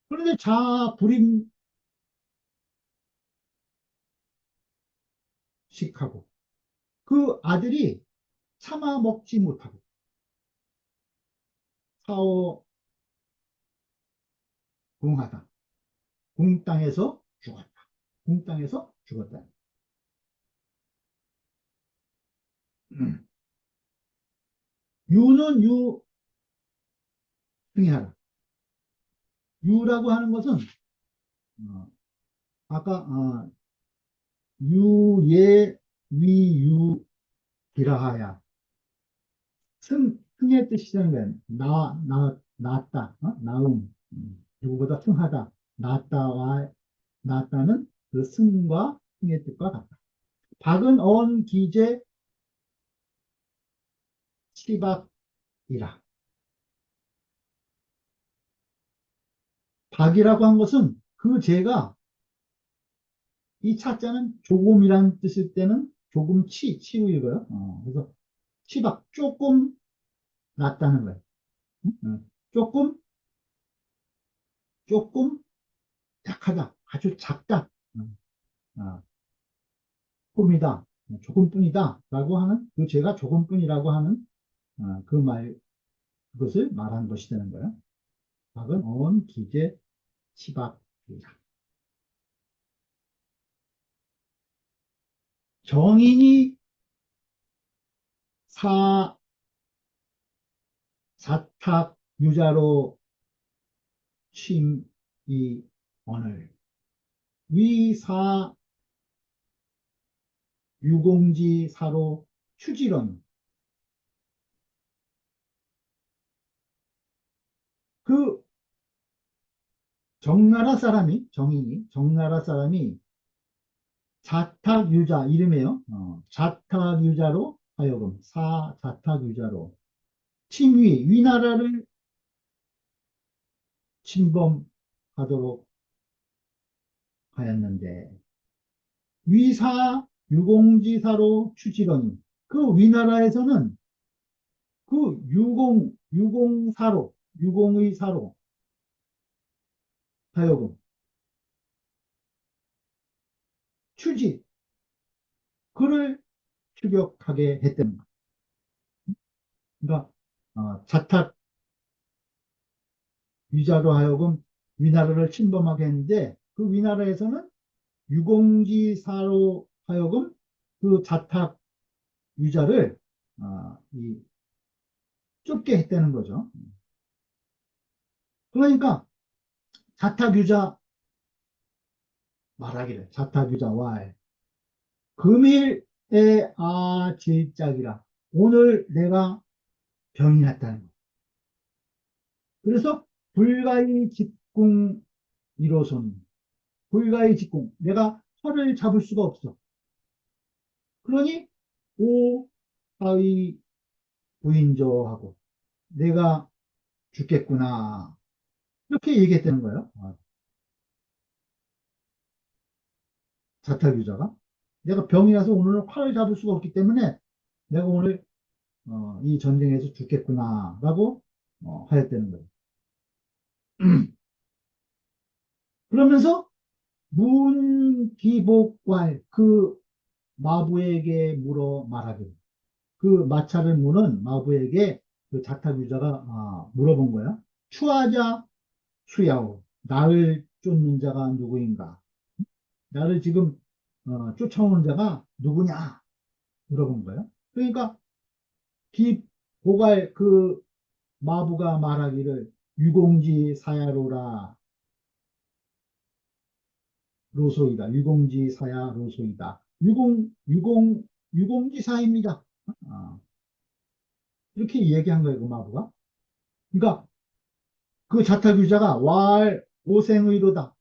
그런데 자불임식하고 그 아들이 참아 먹지 못하고 사오 궁하다. 궁땅에서 죽었다. 궁땅에서 죽었다. 음. 유는 유승하라. 유라고 하는 것은 어, 아까 유예 위유기라하야 승의 뜻이라는 거야. 낫다, 나음, 누구보다 승하다, 낫다는 그 승과 승의 뜻과 같다. 박은 언 기제 치박이라. 박이라고 한 것은 그 죄가 이 차자는 조금이란 뜻일 때는 조금 치우이고요. 그래서 치박 조금 낫다는 거예요. 조금 조금 약하다, 아주 작다, 어, 꿈이다, 조금뿐이다 라고 하는 그 죄가 조금뿐이라고 하는 그 말, 그것을 말한 것이 되는 거예요. 박은 어원 기재 치박이다. 정인이 사 사탁 유자로 취이 언을 위사 유공지 사로 추지론 그 정나라 사람이 정인이 정나라 사람이 자탁유자 이름이에요. 자탁유자로 하여금 사자탁유자로 위나라를 침범하도록 하였는데 위사 유공지사로 추지러니 그 위나라에서는 그 유공사로 유공의 사로 하여금 추지 그를 추격하게 했던 것. 그러니까 자탁 유자로 하여금 위나라를 침범하게 했는데 그 위나라에서는 유공지사로 하여금 그 자탁 유자를 쫓게 했다는 거죠. 그러니까 자탁 유자 말하기를 자탁 유자 와 금일에 질짝이라 오늘 내가 병이 났다는 거. 그래서 불가이 직궁 이로손 불가이 직궁 내가 허를 잡을 수가 없어. 그러니 오하의 부인조하고 내가 죽겠구나 이렇게 얘기했다는 거예요. 자타규자가 내가 병이 나서 오늘은 활을 잡을 수가 없기 때문에 내가 오늘 이 전쟁에서 죽겠구나라고 하였다는 거예요. 그러면서 문기복왈 그 마부에게 물어 말하기를 그 마차를 무는 마부에게 그 자타규자가 물어본 거야. 추하자 수야오 나를 쫓는 자가 누구인가? 나를 지금 쫓아오는 자가 누구냐? 물어본 거예요. 그러니까 기고갈 그 마부가 말하기를 유공지 사야로라 로소이다. 유공지 사야 로소이다. 유공지사입니다. 아, 이렇게 얘기한 거예요, 그 마부가. 그러니까 그 자타규자가 왈 오생의로다.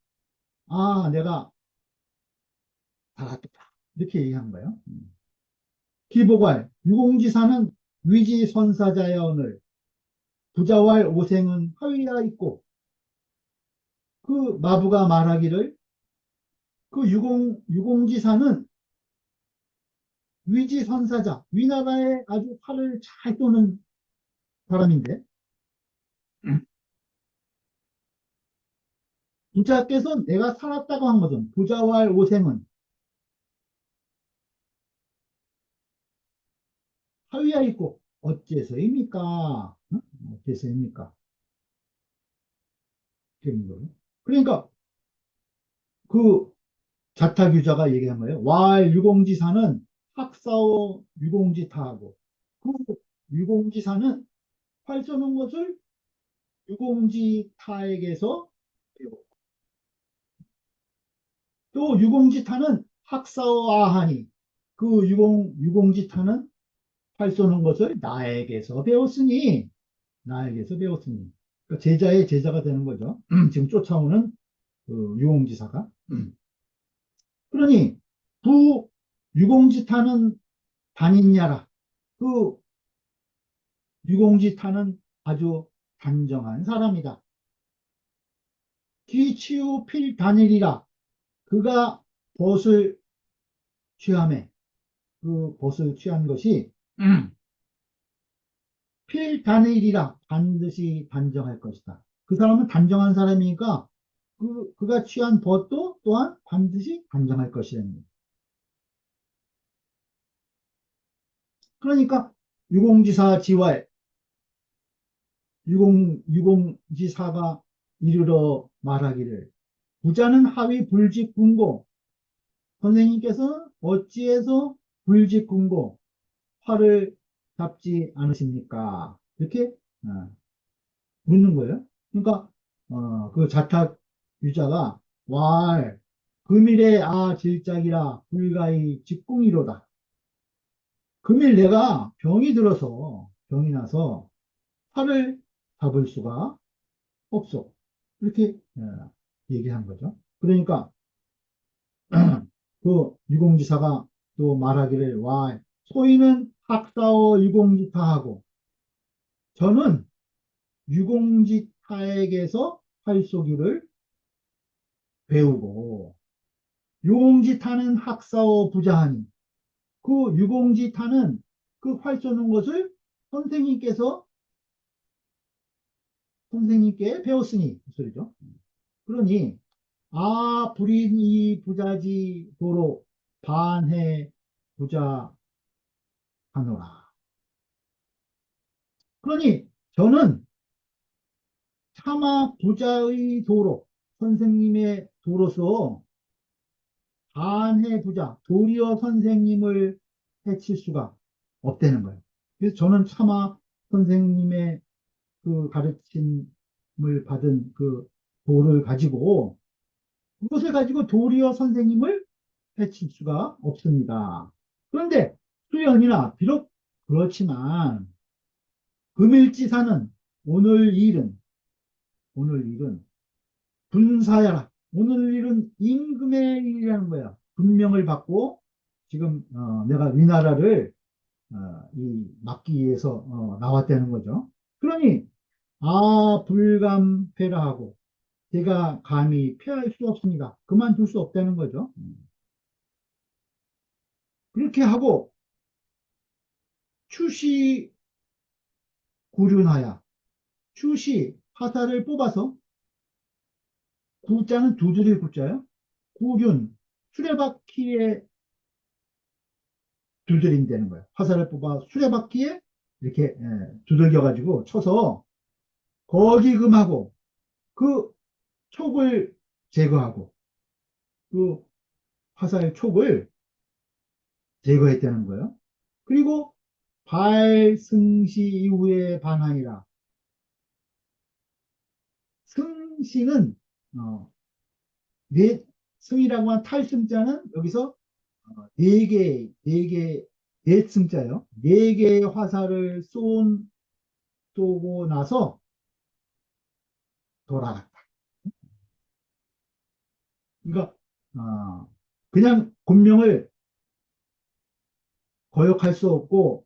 아, 내가 달았다. 이렇게 얘기한 거예요. 기보괄 유공지사는 위지선사자여언을 부자왈 오생은 하위야 있고 그 마부가 말하기를 그 유공지사는 위지선사자 위나라에 아주 팔을 잘 쏘는 사람인데 부자께서 내가 살았다고 한 것은 부자왈 오생은 하위야 있고 어째서입니까? 응? 어째서입니까? 그러니까 그 자타규자가 얘기한 거예요. 왈 유공지사는 학사오 유공지타하고 그 유공지사는 활 쏘는 것을 유공지타에게서 배우고 또 유공지타는 학사오 아하니 그 유공지타는 활 쏘는 것을 나에게서 배웠으니 그러니까 제자의 제자가 되는 거죠. 지금 쫓아오는 그 유공지사가 그러니 부 유공지타는 단인야라 그 유공지타는 아주 단정한 사람이다. 기치우 필단일이라 그가 벗을 취함에 그 벗을 취한 것이 필단일이라 반드시 단정할 것이다. 그 사람은 단정한 사람이니까 그가 취한 벗도 또한 반드시 단정할 것이라는 거예요. 그러니까 유공지사 지왈 유공지사가 이르러 말하기를 부자는 하위 불직군고 선생님께서 어찌해서 불직군고 화를 잡지 않으십니까? 이렇게 묻는 거예요. 그러니까 그 자탁 유자가 왈 금일에 아 질작이라 불가히 직궁이로다. 금일 내가 병이 나서 화를 잡을 수가 없어. 이렇게 얘기한 거죠. 그러니까 그 유공지사가 또 말하기를 와 소인은 학사어 유공지타하고 저는 유공지타에게서 활쏘기를 배우고 유공지타는 학사어 부자하니 그 유공지타는 그 활 쏘는 것을 선생님께서 선생님께 배웠으니 그 소리죠. 그러니 아 불인이 부자지 도로 반해 부자하노라. 그러니 저는 차마 부자의 도로 선생님의 도로서 반해 부자 도리어 선생님을 해칠 수가 없다는 거예요. 그래서 저는 차마 선생님의 그 가르침을 받은 그 도를 가지고 그것을 가지고 도리어 선생님을 해칠 수가 없습니다. 그런데 수연이나 비록 그렇지만 금일지사는 오늘 일은 오늘 일은 분사야라. 오늘 일은 임금의 일이라는 거야. 분명을 받고 지금 내가 위나라를 막기 위해서 나왔다는 거죠. 그러니 아 불감패라 하고 제가 감히 패할 수 없습니다. 그만둘 수 없다는 거죠. 그렇게 하고 추시 구륜하야 추시 화살을 뽑아서 구자는 두드릴 구자요. 구륜 수레바퀴에 두드린다는 거예요. 화살을 뽑아 수레바퀴에 이렇게 두들겨 가지고 쳐서 거기금하고 그 촉을 제거하고 그 화살 촉을 제거했다는 거예요. 그리고 발승시 이후에 반항이라 승씨는 어, 네, 승이라고 한 탈승자는 여기서 네 개, 네 승자요. 네 개의 화살을 쏘고 나서 돌아갔다. 그러니까 그냥 군명을 거역할 수 없고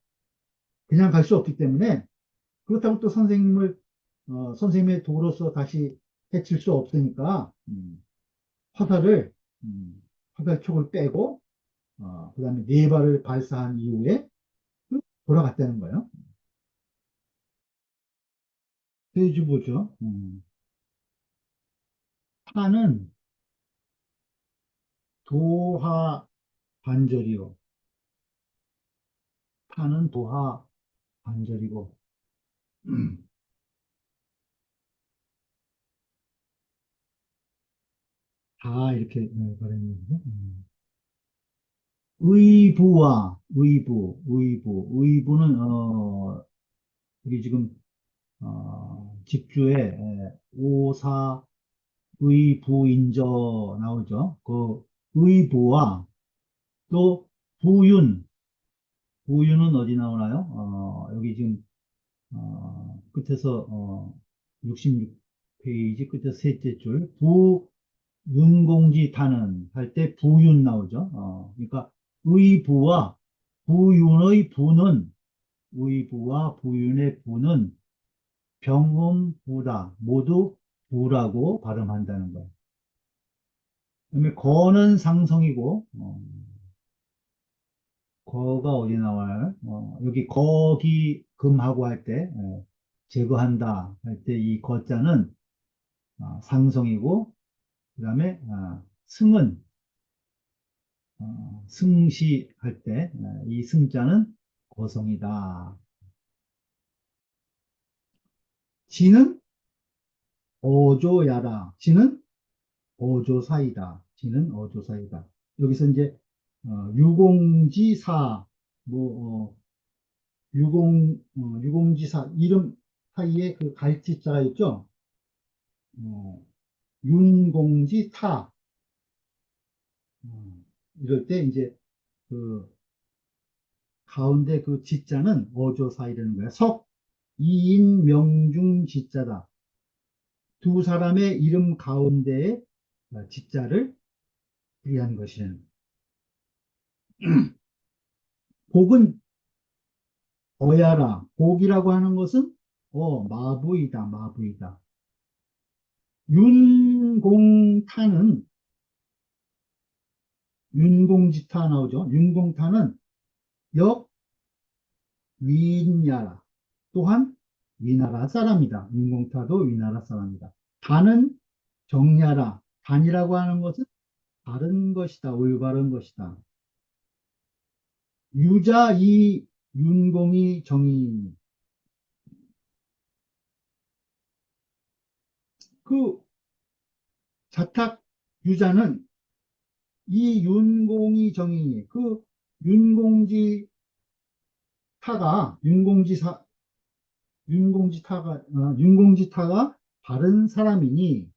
그냥 갈 수 없기 때문에 그렇다고 또 선생님의 도로서 다시 해칠 수 없으니까 화살을 화살촉을 빼고 그다음에 네 발을 발사한 이후에 돌아갔다는 거예요. 돼지보죠. 타는 도하 반절이요. 타는 도하 반절이고 다 이렇게 발음이거든요. 의부는 우리 지금 직주에 오사 의부인저 나오죠. 그 의부와 또 부윤, 부윤은 어디 나오나요? 여기 지금 끝에서 66페이지 끝에서 셋째 줄 부윤공지 타는 할 때 부윤 나오죠. 그러니까 의부와 부윤의 부는 의부와 부윤의 부는 병음부다 모두 부라고 발음한다는 거예요. 그다음에 거는 상성이고 거가 어디 나와요? 여기 거기 금하고 할 때 제거한다 할 때 이 거자는 상성이고 그다음에 승은 승시할 때 이 승자는 거성이다. 지는 어조야라. 지는 어조사이다. 지는 어조사이다. 여기서 이제 유공지사 뭐 유공지사 이름 사이에 그 갈지자가 있죠. 어, 윤공지타 이럴 때 이제 그 가운데 그 지자는 어조사이라는 거야. 이인 명중 지자다. 두 사람의 이름 가운데에 지자를 위한 것이라는. 복은 어야라. 복이라고 하는 것은 마부이다, 마부이다. 윤공타는 윤공지타 나오죠. 윤공타는 역위냐라. 또한 위나라 사람이다. 윤공타도 위나라 사람이다. 단은 정야라. 단이라고 하는 것은 바른 것이다. 올바른 것이다. 유자 이 윤공이 정의. 그 자탁 유자는 이 윤공이 정의. 그 윤공지 타가 윤공지타가 바른 사람이니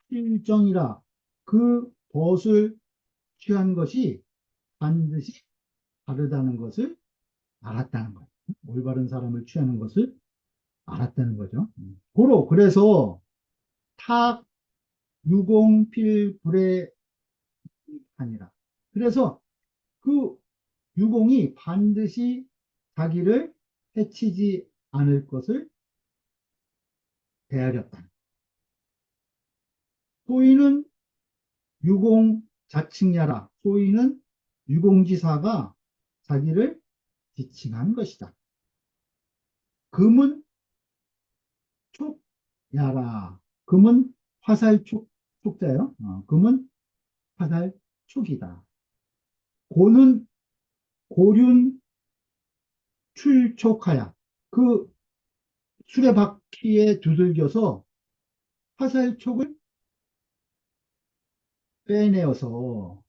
지식실정이라 그 벗을 취한 것이 반드시 바르다는 것을 알았다는 거예요. 올바른 사람을 취하는 것을 알았다는 거죠. 그래서 탁 유공필불의 아니라 그래서 그 유공이 반드시 자기를 해치지 않을 것을 배하렸다. 소위는 유공 자칭야라. 소위는 유공지사가 자기를 지칭한 것이다. 금은 촉야라. 금은 화살촉, 촉자요. 금은 화살촉이다. 고는 고륜 출촉하야. 그 수레바퀴에 두들겨서 화살촉을 빼내어서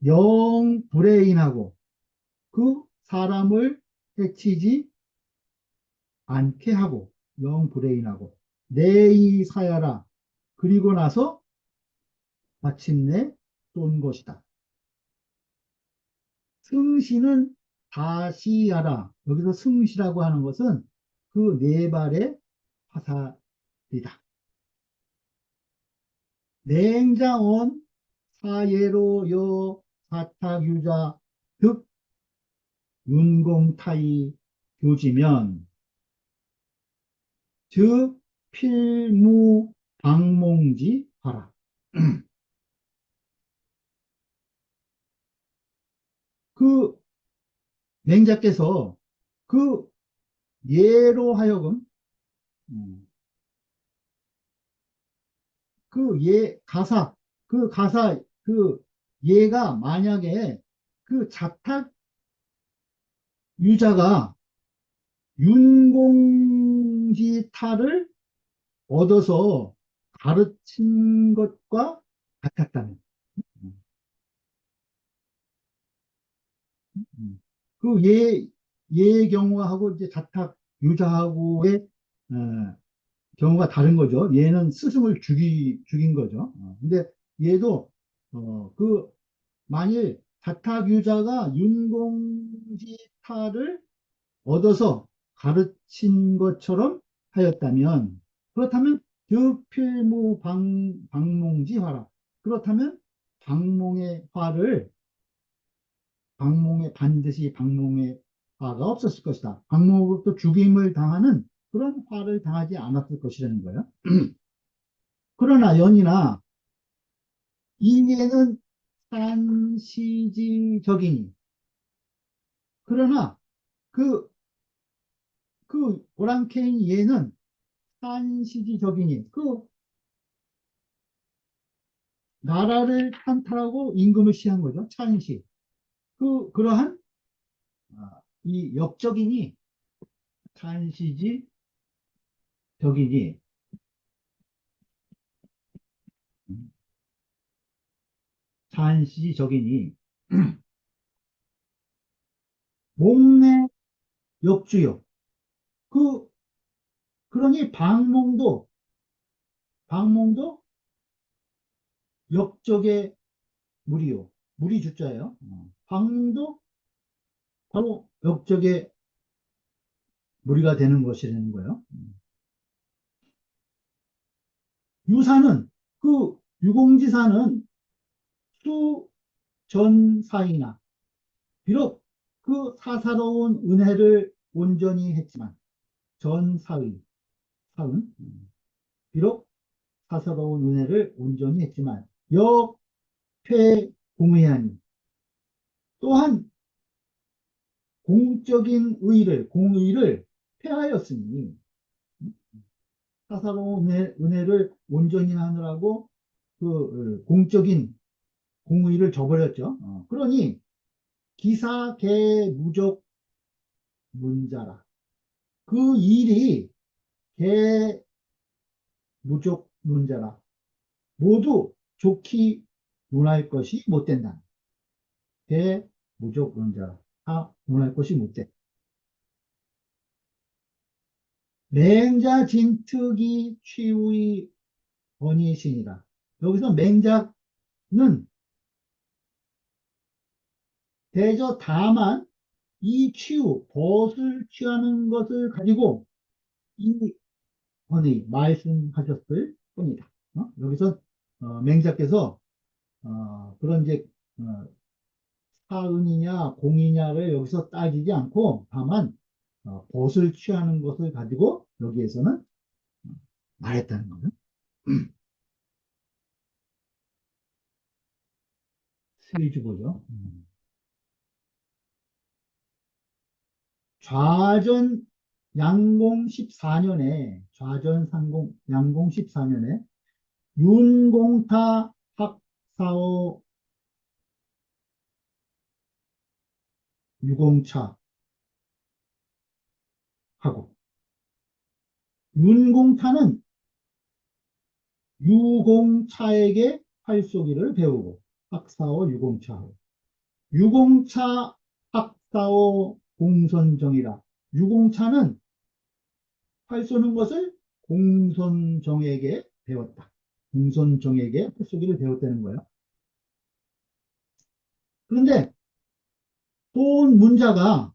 영불해인하고 그 사람을 해치지 않게 하고 영불해인하고 내이사야라. 그리고 나서 마침내 쏜 것이다. 승시는 다시야라. 여기서 승시라고 하는 것은 그 네 발의 화살이다. 냉자원 사예로 여 사타유자 득 윤공타이 교지면 즉 필무 방몽지 하라. 그 맹자께서 그 예로 하여금 음, 그 예 가사 그 예가 만약에 그 자탁 유자가 윤공지타를 얻어서 가르친 것과 같았다면 그 예의 경우하고 이제 자탁 유자하고의 경우가 다른 거죠. 얘는 스승을 죽인 거죠. 근데 얘도 그 만일 자타규자가 윤공지타를 얻어서 가르친 것처럼 하였다면 그렇다면 득필무 방몽지화라. 그렇다면 방몽의 화를 반드시 방몽의 화가 없었을 것이다. 방몽으로부터 죽임을 당하는 그런 화를 당하지 않았을 것이라는 거예요. 그러나 연이나 이계는 산시지적이니 그러나 그, 그 오랑캐인 얘는 산시지적이니 그 나라를 탄탈하고 임금을 시한 거죠. 찬시. 그러한 이 역적이니 산시지적이니 산시지적이니 목내 역주요. 그 그러니 방몽도 역적의 무리요. 무리 주자예요. 방몽도 바로 역적의 무리가 되는 것이라는 거예요. 유사는 그 유공지사는 수전사이나 비록 그 사사로운 은혜를 온전히 했지만 전사의 사은 비록 사사로운 은혜를 온전히 했지만 역패공의하니 또한 공적인 공의를 폐하였으니 사사로운 은혜를 온전히 하느라고 그 공적인 공의를 저버렸죠. 그러니 기사개무적 문자라. 그 일이 개무적 문자라. 모두 좋게 논할 것이 못 된다. 개무적 문자라. 다 논할 것이 못 돼. 맹자 진특이 취의 번이신이라. 여기서 맹자는 대저 다만 이 벗을 취하는 것을 가지고 이 번이 말씀하셨을 뿐이다. 여기서 맹자께서 그런 이제 어, 사은이냐 공이냐를 여기서 따지지 않고 다만 벗을 취하는 것을 가지고 여기에서는 말했다는 거죠. 세주보죠. 좌전 양공 14년에 양공 14년에 윤공타 학사오 유공차하고 윤공타는 유공차에게 활쏘기를 배우고 학사오 유공차하고 유공차 학사오 공선정이라 유공차는 활 쏘는 것을 공손정에게 배웠다. 공손정에게 필수기를 배웠다는 거예요. 그런데 또 문자가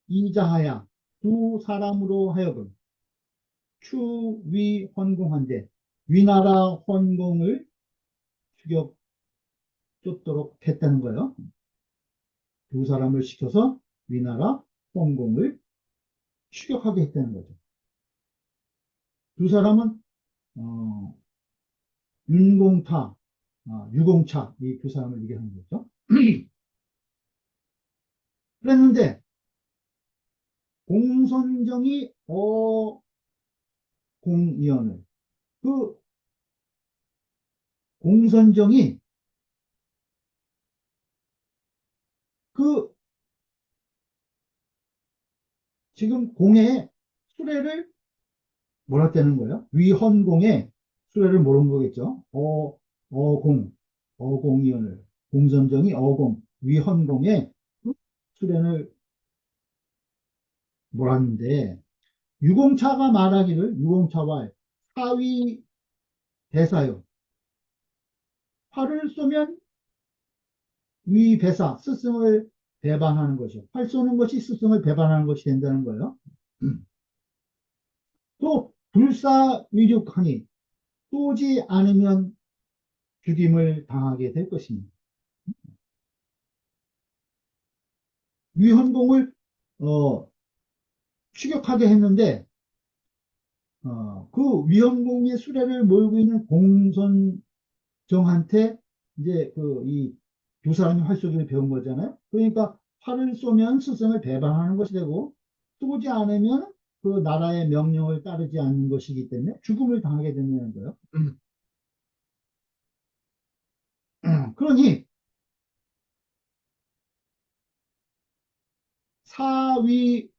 사이자하야 두 사람으로 하여금 추위 헌공한데 위나라 헌공을 추격 쫓도록 했다는 거예요. 두 사람을 시켜서 위나라 헌공을 추격하게 했다는 거죠. 두 사람은 어, 윤공타, 유공차 이 두 사람을 얘기하는 거죠. 그랬는데 공선정이 어공위원을 그 공선정이 그 지금 공에 수레를 몰았다는 거예요. 위헌공에 수레를 몰은 거겠죠. 어공위원을 공선정이 위헌공에 수레를 몰았는데 유공차가 말하기를 유공차와 사위 대사요. 활을 쏘면 위배사 스승을 배반하는 것이요. 활 쏘는 것이 스승을 배반하는 것이 된다는 거예요. 또 불사위륙하니 쏘지 않으면 죽임을 당하게 될 것입니다. 위헌공을 어, 추격하게 했는데 그 위헌공의 수레를 몰고 있는 공손정한테 이제 그 이 두 사람이 활쏘기를 배운 거잖아요. 그러니까 활을 쏘면 스승을 배반하는 것이 되고 쏘지 않으면 그 나라의 명령을 따르지 않는 것이기 때문에 죽음을 당하게 된다는 거예요. 그러니 사위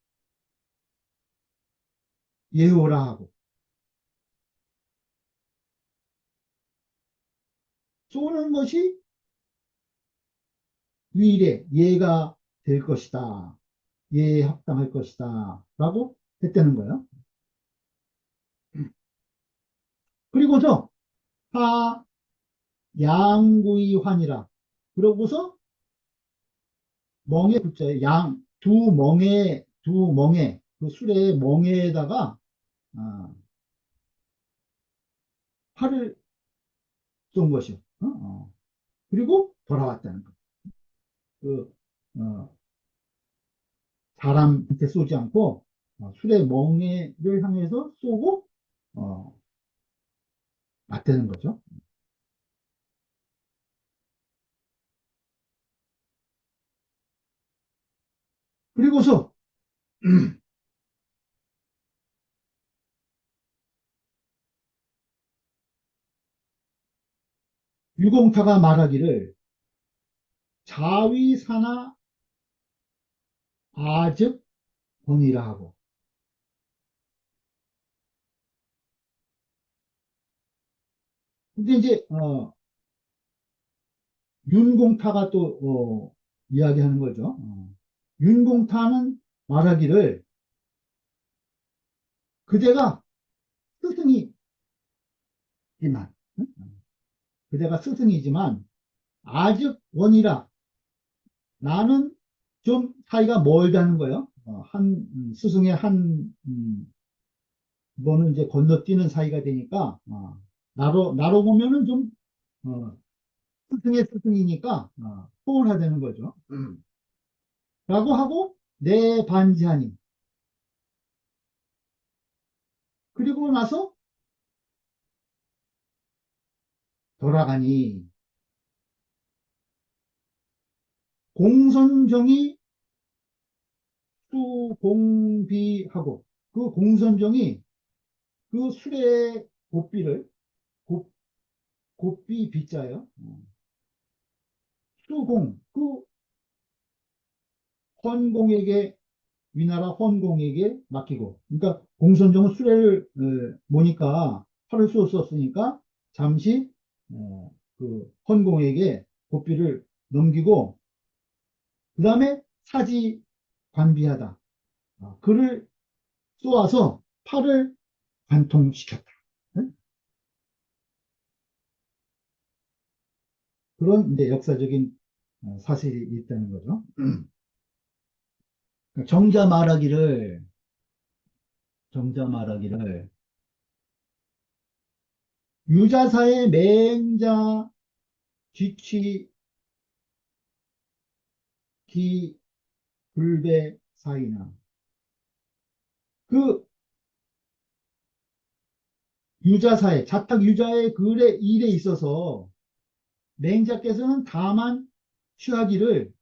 예호라 하고 쏘는 것이 위일의 예가 될 것이다. 예에 합당할 것이다. 라고 했다는 거예요. 그리고서 하 양구이환이라 그러고서 멍에 붙자에 두 멍에 그 수레의 멍에다가 활을 쏜 것이요. 그리고 돌아왔다는 거. 그 어, 사람한테 쏘지 않고 수레 멍에를 향해서 쏘고 어, 맞대는 거죠. 그리고서 유공타가 말하기를 자위사나 아즉 본이라 하고 근데 이제 윤공타가 또 이야기하는 거죠. 윤공타는 말하기를 그대가 스승이지만 응? 그대가 스승이지만 아직 원이라 나는 좀 사이가 멀다는 거예요. 스승의 거는 이제 건너뛰는 사이가 되니까 나로 보면은 좀 스승의 스승이니까 소홀하다는 거죠. 라고 하고 내 반지하니 그리고 나서 돌아가니 공선정이 수공비하고 그 공선정이 그 수레의 고삐를 고, 고삐 비자예요. 수공 그 헌공에게 위나라 헌공에게 맡기고 그러니까 공선정은 수레를 모니까 팔을 쏘았으니까 잠시 그 헌공에게 고삐를 넘기고 그 다음에 사지 관비하다. 그를 쏘아서 팔을 관통시켰다. 네? 그런 이제 역사적인 사실이 있다는 거죠. 그러니까 정자 말하기를 유자사의 맹자 뒤치 기 불배 사이나 그 유자사의 자탁 유자의 글의 일에 있어서 맹자께서는 다만 취하기를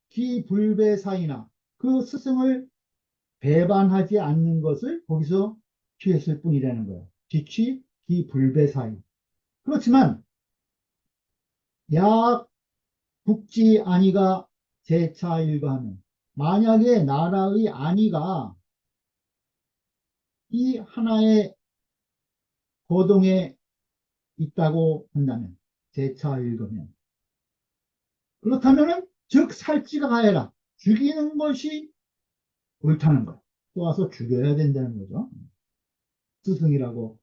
기불배 사이나 그 스승을 배반하지 않는 것을 거기서 취했을 뿐이라는 거예요. 뒤취 기불배 사이. 그렇지만 약 국지 안위가 제차 일가하면 만약에 나라의 안위가 이 하나의 거동에 있다고 한다면 제차 일가면 그렇다면은 즉 살찌가 가해라 죽이는 것이 옳다는 거. 또 와서 죽여야 된다는 거죠. 스승이라고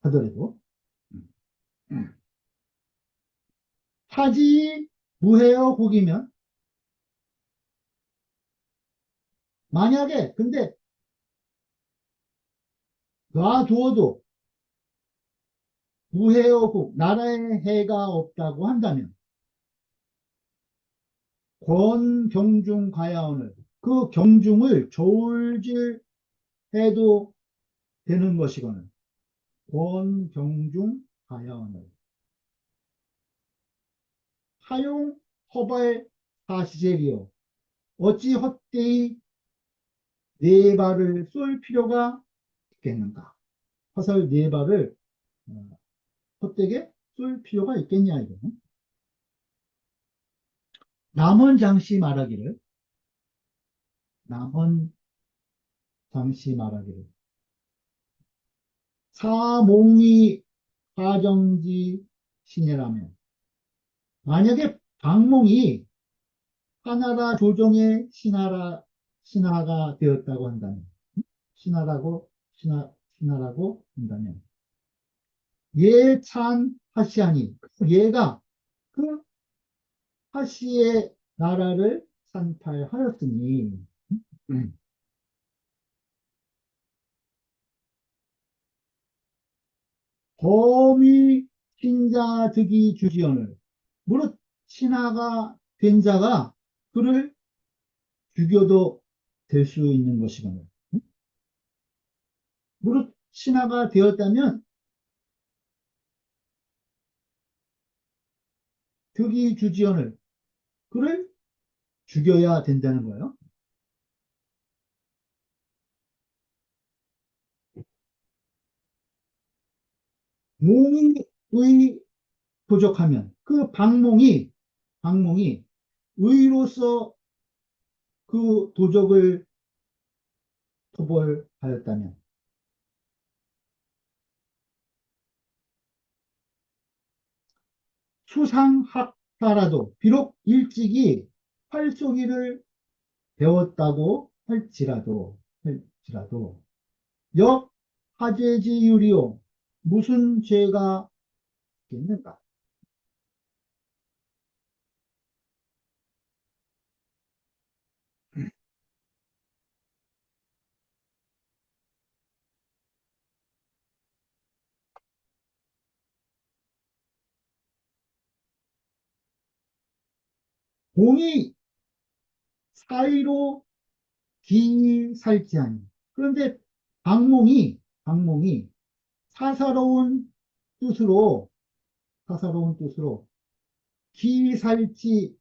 하더라도 타지 무해여 곡이면 만약에 근데 놔두어도 무해여 곡 나라에 해가 없다고 한다면 권경중 가야원을 그 경중을 저울질 해도 되는 것이거늘 권경중 가야원을 하용 허발 사시제리요 어찌 헛되이 네 발을 쏠 필요가 있겠는가 화살 네 발을 헛되게 쏠 필요가 있겠냐 이거는 남원 장씨 말하기를 남원 장씨 말하기를 사몽이 하정지 신이라면 만약에 박몽이 하나라 조정의 신하가 되었다고 한다면 신하라고 한다면 예찬 하시하니 얘가 그 하시의 나라를 산탈하였으니 음, 범위 신자 득이 주지언을 무릇 신하가 된 자가 그를 죽여도 될 수 있는 것이거늘 무릇 신하가 되었다면 득이 주지언을 그를 죽여야 된다는 거예요. 몽의 부족하면 그 박몽이 의로서 그 도적을 토벌하였다면 수상학사라도 비록 일찍이 활쏘기를 배웠다고 할지라도 역 하제지유리요 무슨 죄가 있겠는가? 공이 사이로 기살지하니 그런데 박몽이 사사로운 뜻으로 기살지하니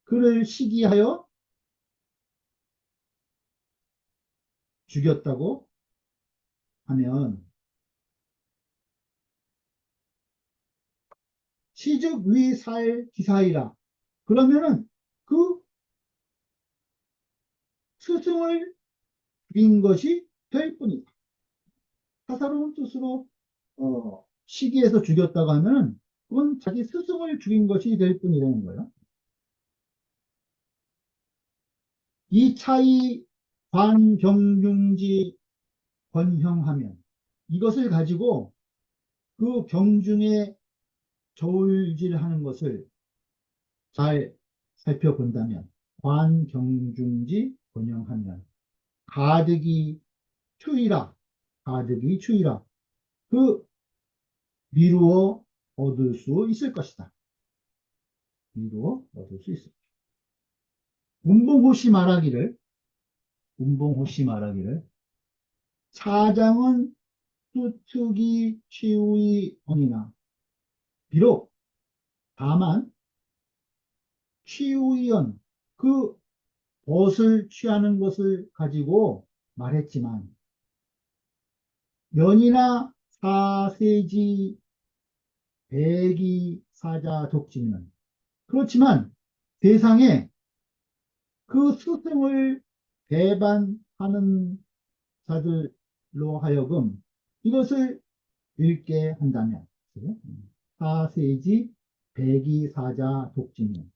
그를 시기하여 죽였다고 하면 시즉위살 기사이라 그러면은 그 스승을 죽인 것이 될 뿐이다. 사사로운 뜻으로 시기해서 죽였다고 하면은 그건 자기 스승을 죽인 것이 될 뿐이라는 거예요. 이 차이 관병중지 권형하면 이것을 가지고 그 병중에 저울질하는 것을 잘 살펴본다면 관병중지 권형하면 가득이 추이라 가득이 추이라 그 미루어 얻을 수 있을 것이다. 미루어 얻을 수 있을 것이다. 운봉호씨 말하기를 운봉호씨 말하기를 사장은 수특이 치우이 언이나 비록 다만 취우연 그 벗을 취하는 것을 가지고 말했지만 연이나 사세지 배기 사자 독지는 그렇지만 세상에 그 스승을 배반하는 자들로 하여금 이것을 읽게 한다면 사세지 배기 사자 독지는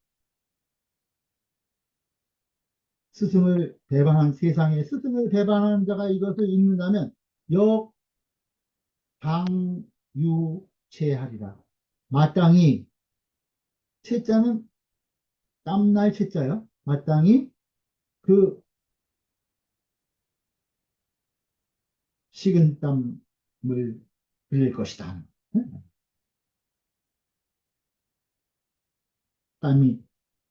스승을 배반한 세상에 스승을 배반하는 자가 이것을 읽는다면 역당유체하리라. 마땅히 채자는 땀날 채자요. 마땅히 그 식은 땀을 흘릴 것이다. 땀이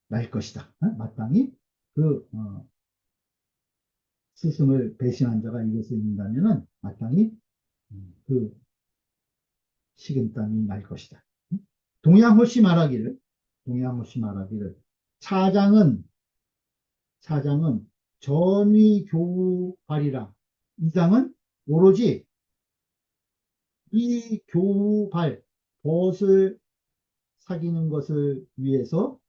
날 것이다. 마땅히 그 스승을 배신한 자가 이것을 읽는다면 마땅히 그 식은땀이 날 것이다. 동양호씨 말하기를, 동양호씨 말하기를, 차장은, 차장은 전위교우발이라. 이장은 오로지 이 교우발, 벗을 사귀는 것을 위해서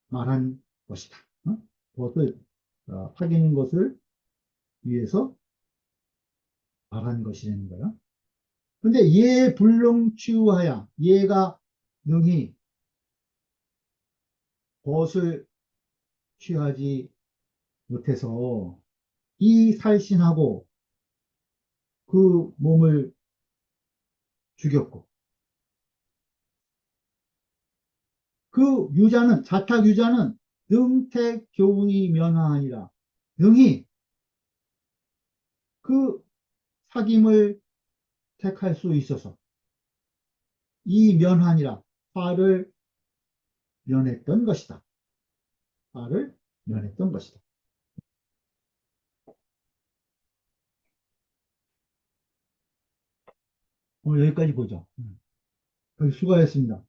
말한 것이다. 벗을 사귀는 것을 위해서 말한 것이라는 거야. 근데 얘 불능치우하야, 얘가 능히 벗을 취하지 못해서 이 살신하고 그 몸을 죽였고 그 유자는 자탁 유자는 능택 교훈이 면하니라 능히 그 사귐을 택할 수 있어서 이 면하니라 화를 면했던 것이다. 화를 면했던 것이다. 오늘 여기까지 보죠. 수고하셨습니다.